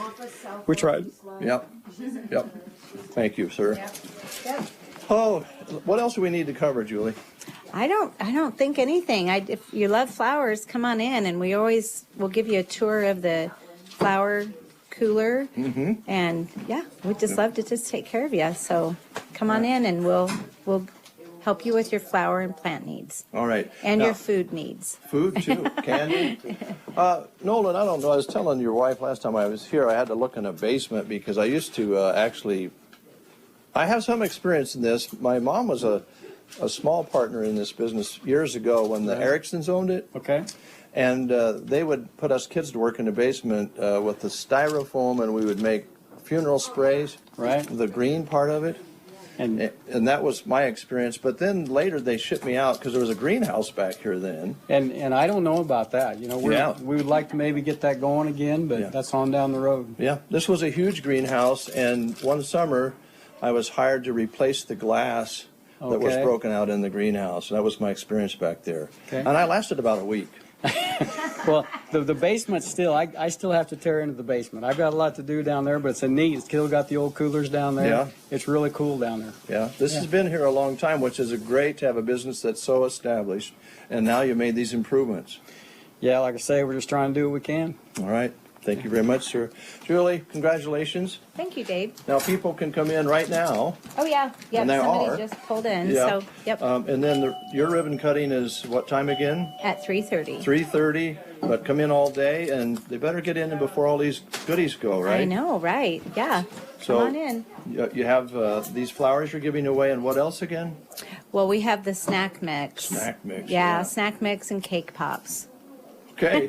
We tried. Yep. Thank you, sir. Oh, what else do we need to cover, Julie? I don't think anything. If you love flowers, come on in, and we'll give you a tour of the flower cooler. And we'd just love to just take care of you. So come on in, and we'll help you with your flower and plant needs. All right. And your food needs. Food too, candy. Nolan, I don't know. I was telling your wife last time I was here, I had to look in a basement because I used to I have some experience in this. My mom was a small partner in this business years ago when the Ericksons owned it. Okay. And they would put us kids to work in the basement with the styrofoam, and we would make funeral sprays. Right. The green part of it. And that was my experience. But then later they shipped me out because there was a greenhouse back here then. And I don't know about that. We would like to maybe get that going again, but that's on down the road. Yeah, this was a huge greenhouse, and one summer I was hired to replace the glass that was broken out in the greenhouse. That was my experience back there. Okay. And I lasted about a week. Well, the basement still, I still have to tear into the basement. I've got a lot to do down there, but it's neat. It's still got the old coolers down there. Yeah. It's really cool down there. Yeah, this has been here a long time, which is great to have a business that's so established, and now you made these improvements. Yeah, like I say, we're just trying to do what we can. All right. Thank you very much, sir. Julie, congratulations. Thank you, Dave. Now, people can come in right now. Oh, yeah. Yep, And they somebody are. just pulled in. Yeah. So, yep. And then your ribbon cutting is what time again? At 3:30. 3:30, but come in all day, and they better get in before all these goodies go, right? I know, right? Yeah. So Come on in. You have these flowers you're giving away, and what else again? Well, we have the snack mix. Snack mix. Yeah, snack mix and cake pops. Okay.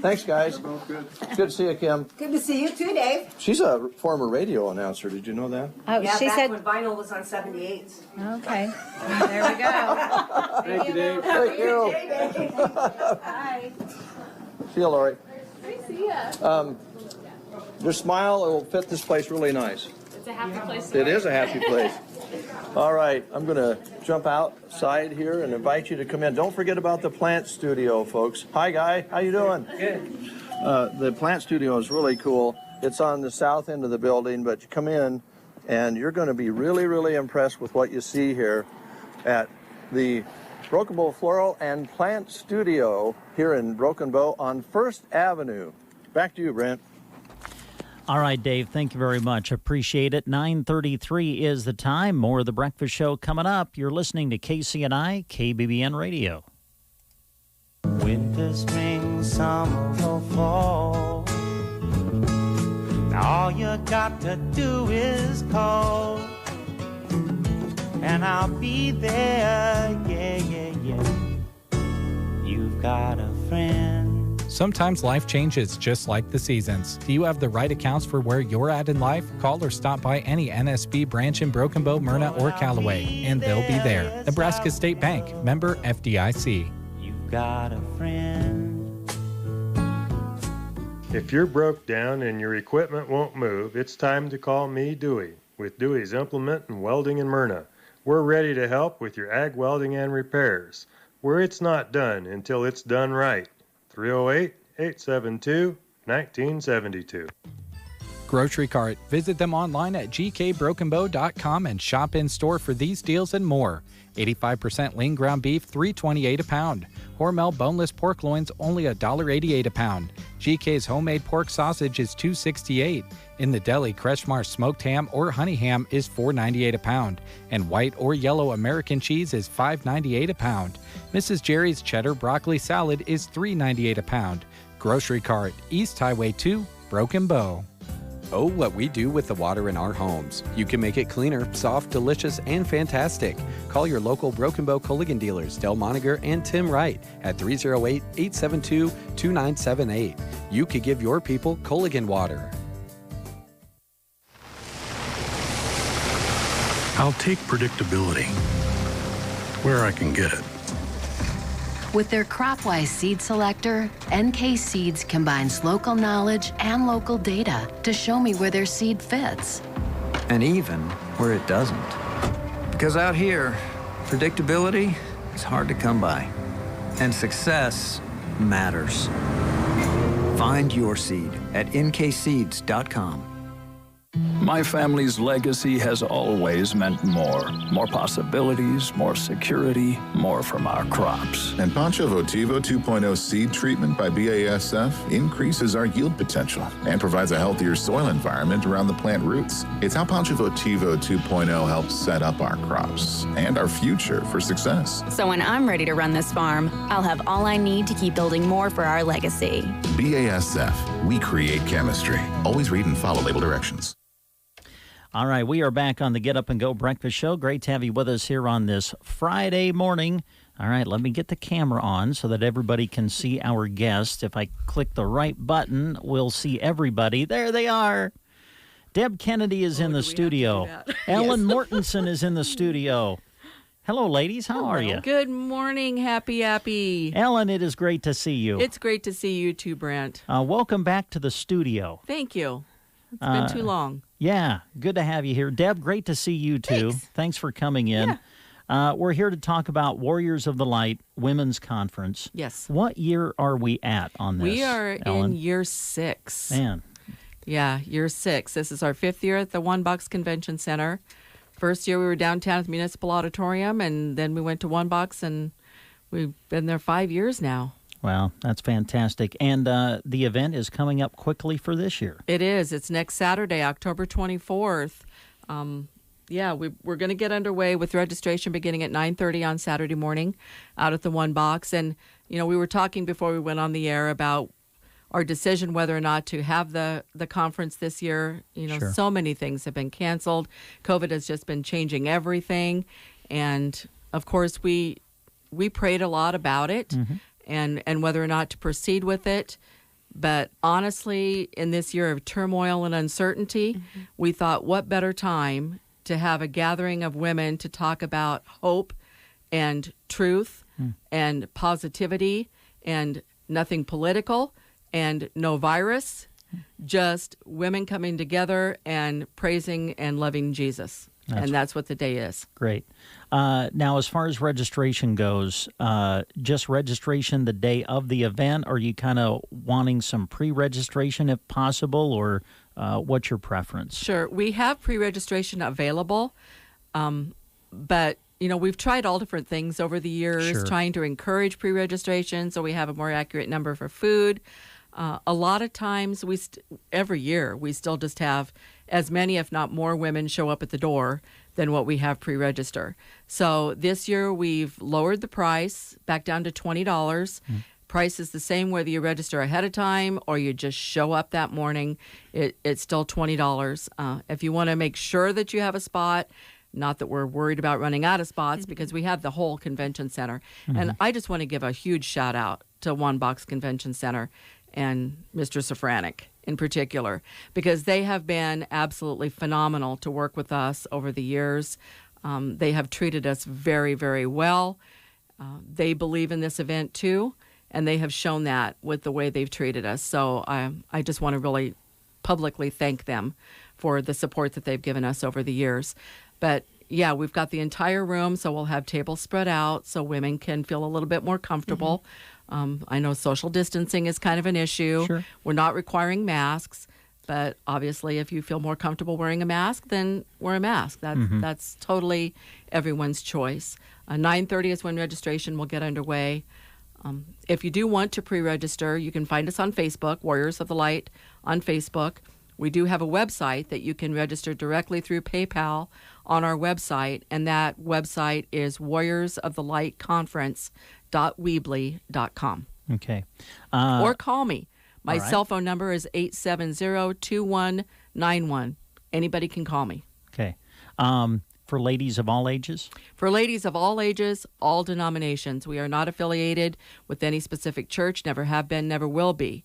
Thanks, guys. It's good to see you, Kim. Good to see you too, Dave. She's a former radio announcer. Did you know that? Oh, yeah, she back said. when vinyl was on 78s. Okay. There we go. Thank you, Dave. Thank you. Bye. See you, Lori. Nice to see you. Your smile will fit this place really nice. It's a happy place. It is a happy place. All right, I'm going to jump outside here and invite you to come in. Don't forget about the plant studio, folks. Hi, Guy. How you doing? Good. The plant studio is really cool. It's on the south end of the building, but you come in and you're going to be really, really impressed with what you see here at the Broken Bow Floral and Plant Studio here in Broken Bow on 1st Avenue. Back to you, Brent. All right, Dave, thank you very much. Appreciate it. 9:33 is the time. More of The Breakfast Show coming up. You're listening to KCNI, KBBN Radio. Winter, spring, summer, or fall. Now all you got to do is call, and I'll be there, yeah, yeah, yeah. You've got a friend. Sometimes life changes just like the seasons. Do you have the right accounts for where you're at in life? Call or stop by any NSB branch in Broken Bow, Myrna, or Callaway, and they'll be there. Nebraska State Bank, member FDIC. You've got a friend. If you're broke down and your equipment won't move, it's time to call me, Dewey, with Dewey's Implement and Welding in Myrna. We're ready to help with your ag welding and repairs, where it's not done until it's done right. 308-872-1972. Grocery Cart. Visit them online at gkbrokenbow.com and shop in store for these deals and more. 85% lean ground beef, $3.28 a pound. Hormel boneless pork loins, only $1.88 a pound. GK's homemade pork sausage is $2.68. In the deli, Kretschmar smoked ham or honey ham is $4.98 a pound. And white or yellow American cheese is $5.98 a pound. Mrs. Jerry's cheddar broccoli salad is $3.98 a pound. Grocery Cart, East Highway 2, Broken Bow. Oh, what we do with the water in our homes. You can make it cleaner, soft, delicious, and fantastic. Call your local Broken Bow Culligan dealers, Del Moniger and Tim Wright, at 308-872-2978. You could give your people Culligan water. I'll take predictability where I can get it. With their CropWise seed selector, NK Seeds combines local knowledge and local data to show me where their seed fits. And even where it doesn't. Because out here, predictability is hard to come by. And success matters. Find your seed at nkseeds.com. My family's legacy has always meant more. More possibilities, more security, more from our crops. And Pancho Votivo 2.0 seed treatment by BASF increases our yield potential and provides a healthier soil environment around the plant roots. It's how Pancho Votivo 2.0 helps set up our crops and our future for success. So when I'm ready to run this farm, I'll have all I need to keep building more for our legacy. BASF, we create chemistry. Always read and follow label directions. All right, we are back on the Get Up and Go Breakfast Show. Great to have you with us here on this Friday morning. All right, let me get the camera on so that everybody can see our guest. If I click the right button, we'll see everybody. There they are. Deb Kennedy is in the studio. Ellen Mortensen is in the studio. Hello, ladies. How are you? Good morning. Happy. Ellen, it is great to see you. It's great to see you too, Brent. Welcome back to the studio. Thank you. It's been too long. Yeah, good to have you here. Deb, great to see you too. Thanks for coming in. Yeah. We're here to talk about Warriors of the Light Women's Conference. Yes. What year are we at on this, We are Ellen? in year 6. Man. Yeah, year 6. This is our 5th year at the One Box Convention Center. First year we were downtown at the Municipal Auditorium, and then we went to One Box, and we've been there 5 years now. Wow, that's fantastic. And the event is coming up quickly for this year. It is. It's next Saturday, October 24th. We're going to get underway with registration beginning at 9:30 on Saturday morning out at the One Box. And, we were talking before we went on the air about our decision whether or not to have the conference this year. Sure. So many things have been canceled. COVID has just been changing everything. And, of course, we prayed a lot about it. Mm-hmm. And whether or not to proceed with it. But honestly, in this year of turmoil and uncertainty, we thought what better time to have a gathering of women to talk about hope and truth and positivity and nothing political and no virus, just women coming together and praising and loving Jesus. That's what the day is. Great. Now, as far as registration goes, just registration the day of the event? Are you kind of wanting some pre-registration if possible, or what's your preference? Sure. We have pre-registration available, but, we've tried all different things over the years, trying to encourage pre-registration so we have a more accurate number for food. A lot of times, every year, we still just have as many, if not more, women show up at the door than what we have pre-register. So this year, we've lowered the price back down to $20. Price is the same whether you register ahead of time or you just show up that morning. It's still $20. If you want to make sure that you have a spot, not that we're worried about running out of spots because we have the whole convention center. And I just want to give a huge shout out to One Box Convention Center and Mr. Safranek in particular, because they have been absolutely phenomenal to work with us over the years. They have treated us very, very well. They believe in this event too, and they have shown that with the way they've treated us. So I just want to really publicly thank them for the support that they've given us over the years. But yeah, we've got the entire room, so we'll have tables spread out so women can feel a little bit more comfortable. I know social distancing is kind of an issue. Sure. We're not requiring masks, but obviously if you feel more comfortable wearing a mask, then wear a mask. That's totally everyone's choice. 9:30 is when registration will get underway. If you do want to pre-register, you can find us on Facebook, Warriors of the Light on Facebook. We do have a website that you can register directly through PayPal on our website, and that website is warriorsofthelightconference.weebly.com. Okay. Or call me. My all right. cell phone number is 870-2191. Anybody can call me. Okay. For ladies of all ages? For ladies of all ages, all denominations. We are not affiliated with any specific church, never have been, never will be.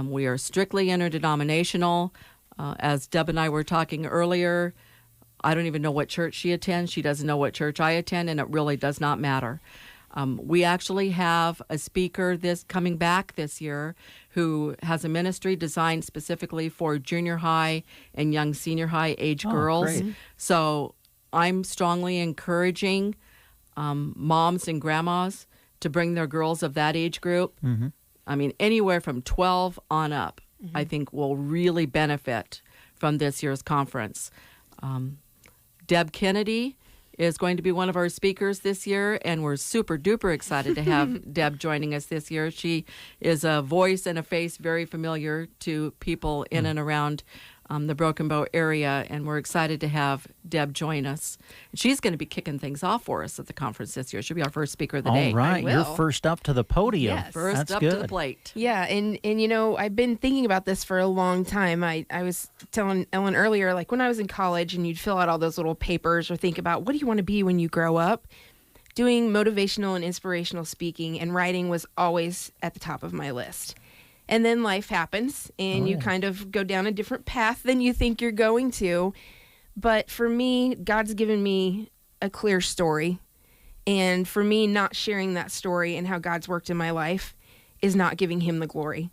We are strictly interdenominational. As Deb and I were talking earlier, I don't even know what church she attends. She doesn't know what church I attend, and it really does not matter. We actually have a speaker coming back this year who has a ministry designed specifically for junior high and young senior high age girls. Great. So I'm strongly encouraging moms and grandmas to bring their girls of that age group. I mean, anywhere from 12 on up, I think will really benefit from this year's conference. Deb Kennedy is going to be one of our speakers this year, and we're super duper excited to have Deb joining us this year. She is a voice and a face very familiar to people in and around the Broken Bow area, and we're excited to have Deb join us. She's going to be kicking things off for us at the conference this year. She'll be our first speaker of the day. All right, you're first up to the podium. Yes. First That's up good. to the plate. Yeah, and I've been thinking about this for a long time. I was telling Ellen earlier, like when I was in college and you'd fill out all those little papers or think about what do you want to be when you grow up? doing motivational and inspirational speaking and writing was always at the top of my list. And then life happens, and you kind of go down a different path than you think you're going to. But for me, God's given me a clear story. And for me, not sharing that story and how God's worked in my life is not giving him the glory.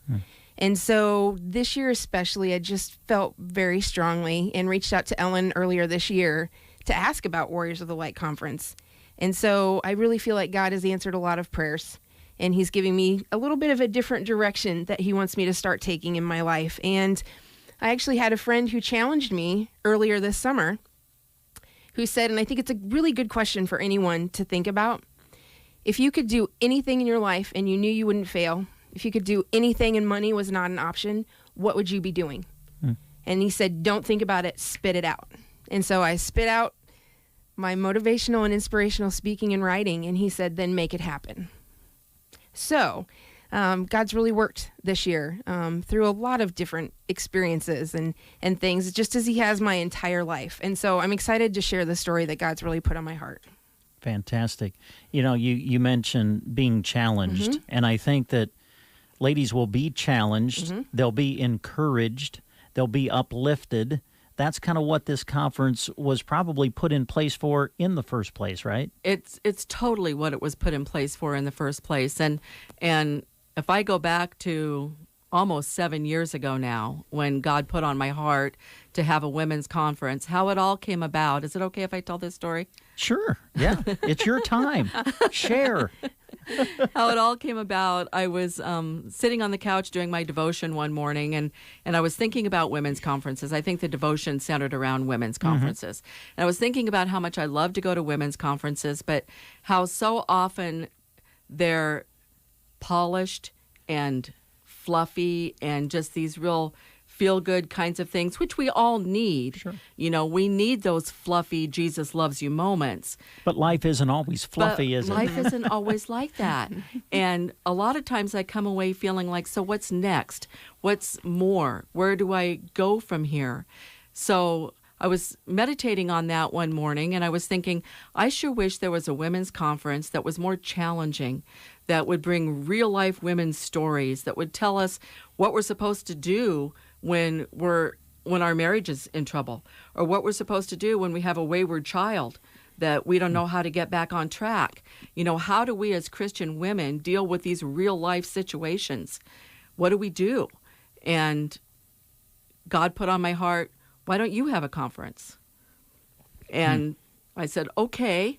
And so this year especially, I just felt very strongly and reached out to Ellen earlier this year to ask about Warriors of the Light Conference. And so I really feel like God has answered a lot of prayers, and he's giving me a little bit of a different direction that he wants me to start taking in my life. And I actually had a friend who challenged me earlier this summer who said, and I think it's a really good question for anyone to think about, if you could do anything in your life and you knew you wouldn't fail, if you could do anything and money was not an option, what would you be doing? And he said, don't think about it, spit it out. And so I spit out my motivational and inspirational speaking and writing, and he said, then make it happen. So God's really worked this year through a lot of different experiences and things, just as he has my entire life. And so I'm excited to share the story that God's really put on my heart. Fantastic. You mentioned being challenged, and I think that ladies will be challenged, they'll be encouraged, they'll be uplifted. That's kind of what this conference was probably put in place for in the first place, right? It's totally what it was put in place for in the first place. And if I go back to almost 7 years ago now, when God put on my heart to have a women's conference, how it all came about. Is it okay if I tell this story? Sure. Yeah. It's your time. Share. How it all came about, I was sitting on the couch doing my devotion one morning, and I was thinking about women's conferences. I think the devotion centered around women's conferences. And I was thinking about how much I love to go to women's conferences, but how so often they're polished and fluffy and just these real feel-good kinds of things, which we all need. Sure. We need those fluffy Jesus loves you moments. But life isn't always fluffy, is it? Life isn't always like that. And a lot of times I come away feeling like, so what's next? What's more? Where do I go from here? So I was meditating on that one morning, and I was thinking, I sure wish there was a women's conference that was more challenging, that would bring real-life women's stories, that would tell us what we're supposed to do when our marriage is in trouble, or what we're supposed to do when we have a wayward child that we don't know how to get back on track. How do we as Christian women deal with these real-life situations? What do we do? And God put on my heart, why don't you have a conference? And I said, okay.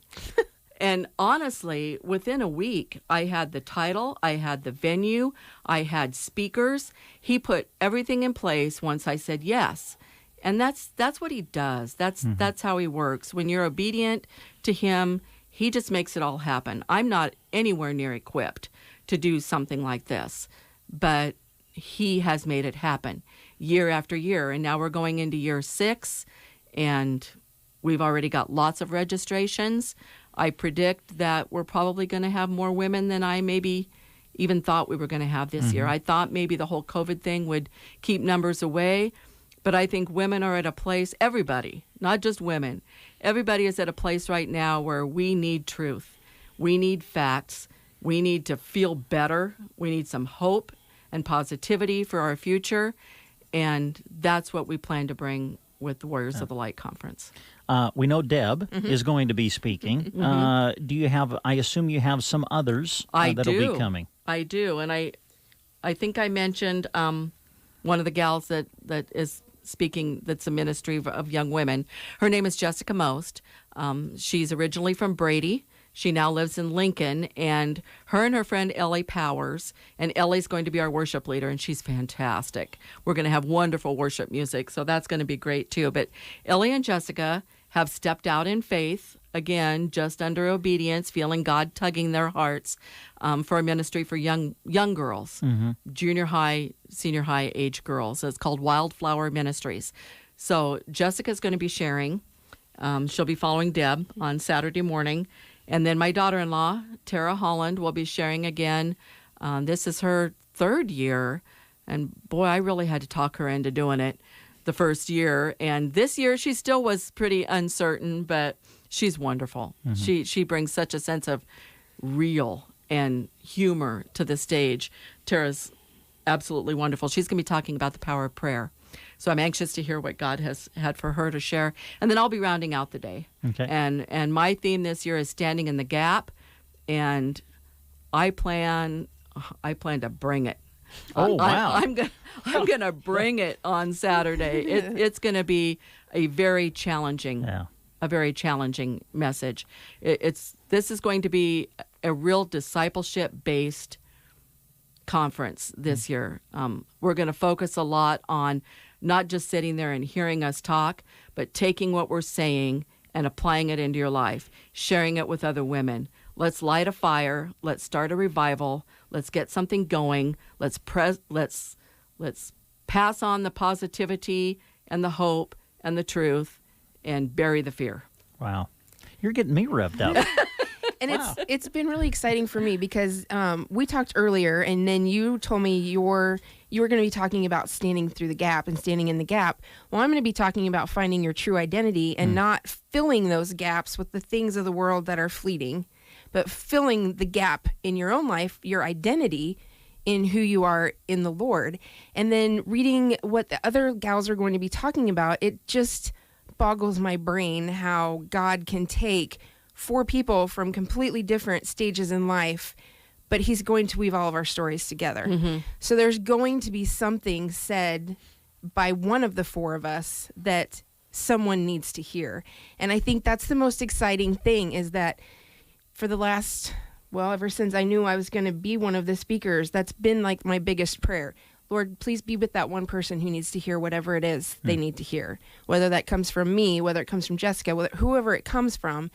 And honestly, within a week, I had the title, I had the venue, I had speakers. He put everything in place once I said yes. And that's what he does. That's how he works. When you're obedient to him, he just makes it all happen. I'm not anywhere near equipped to do something like this, but he has made it happen year after year. And now we're going into year 6, and we've already got lots of registrations. I predict that we're probably going to have more women than I maybe even thought we were going to have this year. I thought maybe the whole COVID thing would keep numbers away, but I think women are at a place, everybody, not just women, everybody is at a place right now where we need truth. We need facts. We need to feel better. We need some hope and positivity for our future, and that's what we plan to bring with the Warriors of the Light Conference. We know Deb is going to be speaking. Do you have, I assume you have some others that'll be coming. I do. And I think I mentioned one of the gals that is speaking, that's a ministry of young women. Her name is Jessica Most. She's originally from Brady. She now lives in Lincoln, and her friend Ellie Powers, and Ellie's going to be our worship leader, and she's fantastic. We're going to have wonderful worship music, so that's going to be great too. But Ellie and Jessica have stepped out in faith, again, just under obedience, feeling God tugging their hearts for a ministry for young girls, junior high, senior high age girls. It's called Wildflower Ministries. So Jessica's going to be sharing. She'll be following Deb on Saturday morning. And then my daughter-in-law, Tara Holland, will be sharing again. This is her 3rd year. And boy, I really had to talk her into doing it. the first year. And this year she still was pretty uncertain, but she's wonderful. She brings such a sense of real and humor to the stage. Tara's absolutely wonderful. She's going to be talking about the power of prayer. So I'm anxious to hear what God has had for her to share. And then I'll be rounding out the day. Okay. And my theme this year is standing in the gap. And I plan to bring it. Oh, wow. I'm gonna bring it on Saturday. It's going to be a very challenging message. This is going to be a real discipleship-based conference this year. We're going to focus a lot on not just sitting there and hearing us talk, but taking what we're saying and applying it into your life, sharing it with other women. Let's light a fire. Let's start a revival. Let's get something going. Let's pass on the positivity and the hope and the truth and bury the fear. Wow. You're getting me revved up. And it's been really exciting for me because we talked earlier, and then you told me you were going to be talking about standing through the gap and standing in the gap. Well, I'm going to be talking about finding your true identity and not filling those gaps with the things of the world that are fleeting, but filling the gap in your own life, your identity in who you are in the Lord. And then reading what the other gals are going to be talking about, it just boggles my brain how God can take 4 people from completely different stages in life, but he's going to weave all of our stories together. So there's going to be something said by one of the 4 of us that someone needs to hear. And I think that's the most exciting thing, is that for the last, ever since I knew I was going to be one of the speakers, that's been like my biggest prayer. Lord, please be with that one person who needs to hear whatever it is they need to hear, whether that comes from me, whether it comes from Jessica, whoever it comes from.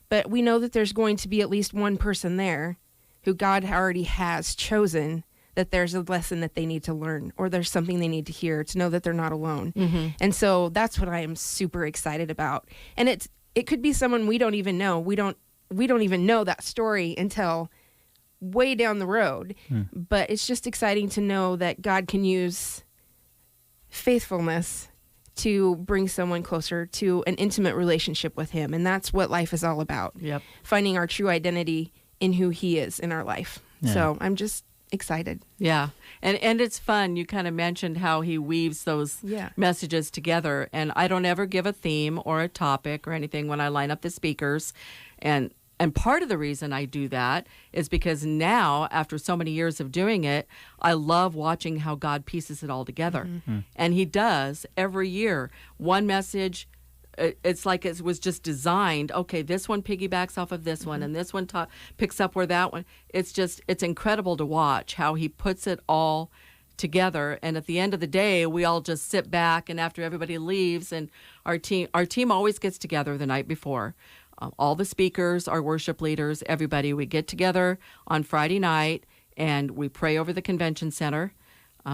But we know that there's going to be at least one person there who God already has chosen, that there's a lesson that they need to learn, or there's something they need to hear to know that they're not alone. And so that's what I am super excited about. And it could be someone we don't even know. We don't even know that story until way down the road. But it's just exciting to know that God can use faithfulness to bring someone closer to an intimate relationship with him. And that's what life is all about. Finding our true identity in who he is in our life. So I'm just excited. Yeah. And it's fun. You kind of mentioned how he weaves those messages together. And I don't ever give a theme or a topic or anything when I line up the speakers. And part of the reason I do that is because now, after so many years of doing it, I love watching how God pieces it all together. And he does every year. One message, it's like it was just designed. Okay, this one piggybacks off of this one, and this one picks up where that one. It's incredible to watch how he puts it all together. And at the end of the day, we all just sit back, and after everybody leaves, and our team always gets together the night before. All the speakers, our worship leaders, everybody, we get together on Friday night and we pray over the convention center.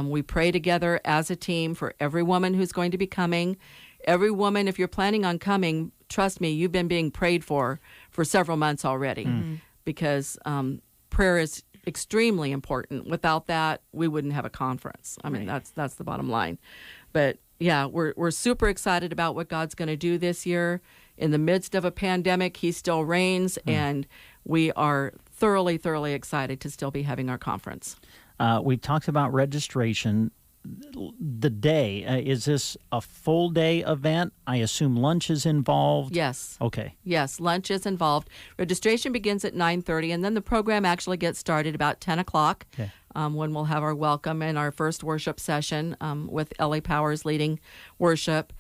We pray together as a team for every woman who's going to be coming. Every woman, if you're planning on coming, trust me, you've been being prayed for several months already, because prayer is extremely important. Without that, we wouldn't have a conference. I mean, that's the bottom line. But yeah, we're super excited about what God's going to do this year. In the midst of a pandemic, he still reigns, and we are thoroughly, thoroughly excited to still be having our conference. We talked about registration. The day, is this a full day event? I assume lunch is involved? Yes. Okay. Yes, lunch is involved. Registration begins at 9:30, and then the program actually gets started about 10 o'clock. Okay. When we'll have our welcome and our first worship session with Ellie Powers leading worship.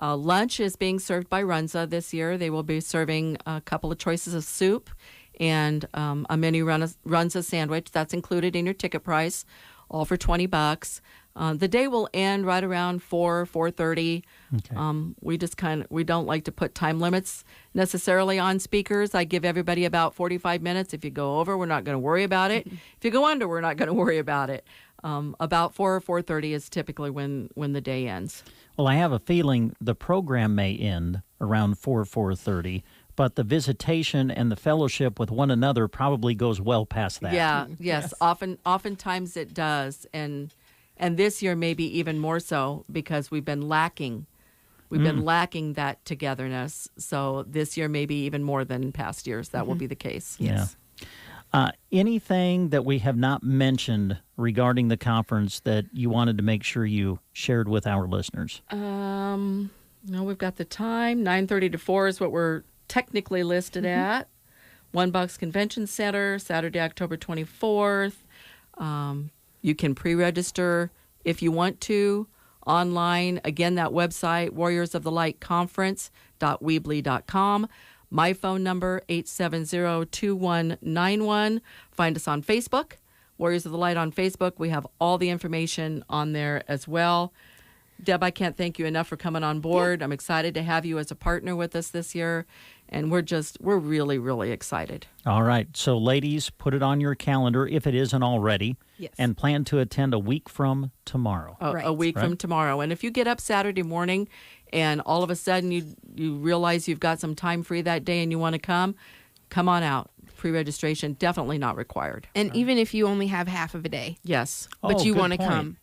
Lunch is being served by Runza this year. They will be serving a couple of choices of soup and a mini Runza sandwich. That's included in your ticket price, all for $20. The day will end right around 4:30. Okay. We don't like to put time limits necessarily on speakers. I give everybody about 45 minutes. If you go over, we're not going to worry about it. If you go under, we're not going to worry about it. About 4 or 4:30 is typically when the day ends. Well, I have a feeling the program may end around 4:30, but the visitation and the fellowship with one another probably goes well past that. Yeah, yes. Oftentimes it does, and And this year maybe even more so because we've been lacking. We've been lacking that togetherness. So this year maybe even more than past years that will be the case. Yes. Anything that we have not mentioned regarding the conference that you wanted to make sure you shared with our listeners? No, we've got the time. 9:30 to 4 is what we're technically listed at. One Bucks Convention Center, Saturday, October 24th. You can pre-register if you want to online. Again, that website, warriorsofthelightconference.weebly.com. My phone number, 870-2191. Find us on Facebook, Warriors of the Light on Facebook. We have all the information on there as well. Deb, I can't thank you enough for coming on board. I'm excited to have you as a partner with us this year. And we're really, really excited. All right. So, ladies, put it on your calendar if it isn't already. Yes. And plan to attend a week from tomorrow. A week from tomorrow. And if you get up Saturday morning and all of a sudden you realize you've got some time free that day and you want to come on out. Pre-registration, definitely not required. And even if you only have half of a day. Yes. But you want to come.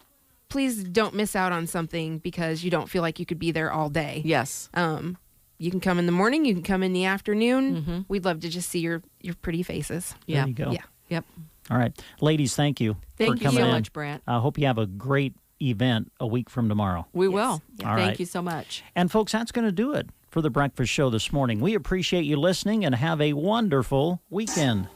Please don't miss out on something because you don't feel like you could be there all day. Yes. You can come in the morning. You can come in the afternoon. We'd love to just see your pretty faces. There you go. Yeah. Yep. All right. Ladies, thank you Thank for you coming so in. much, Brant. I hope you have a great event a week from tomorrow. We will. All Thank right. you so much. And, folks, that's going to do it for the Breakfast Show this morning. We appreciate you listening and have a wonderful weekend.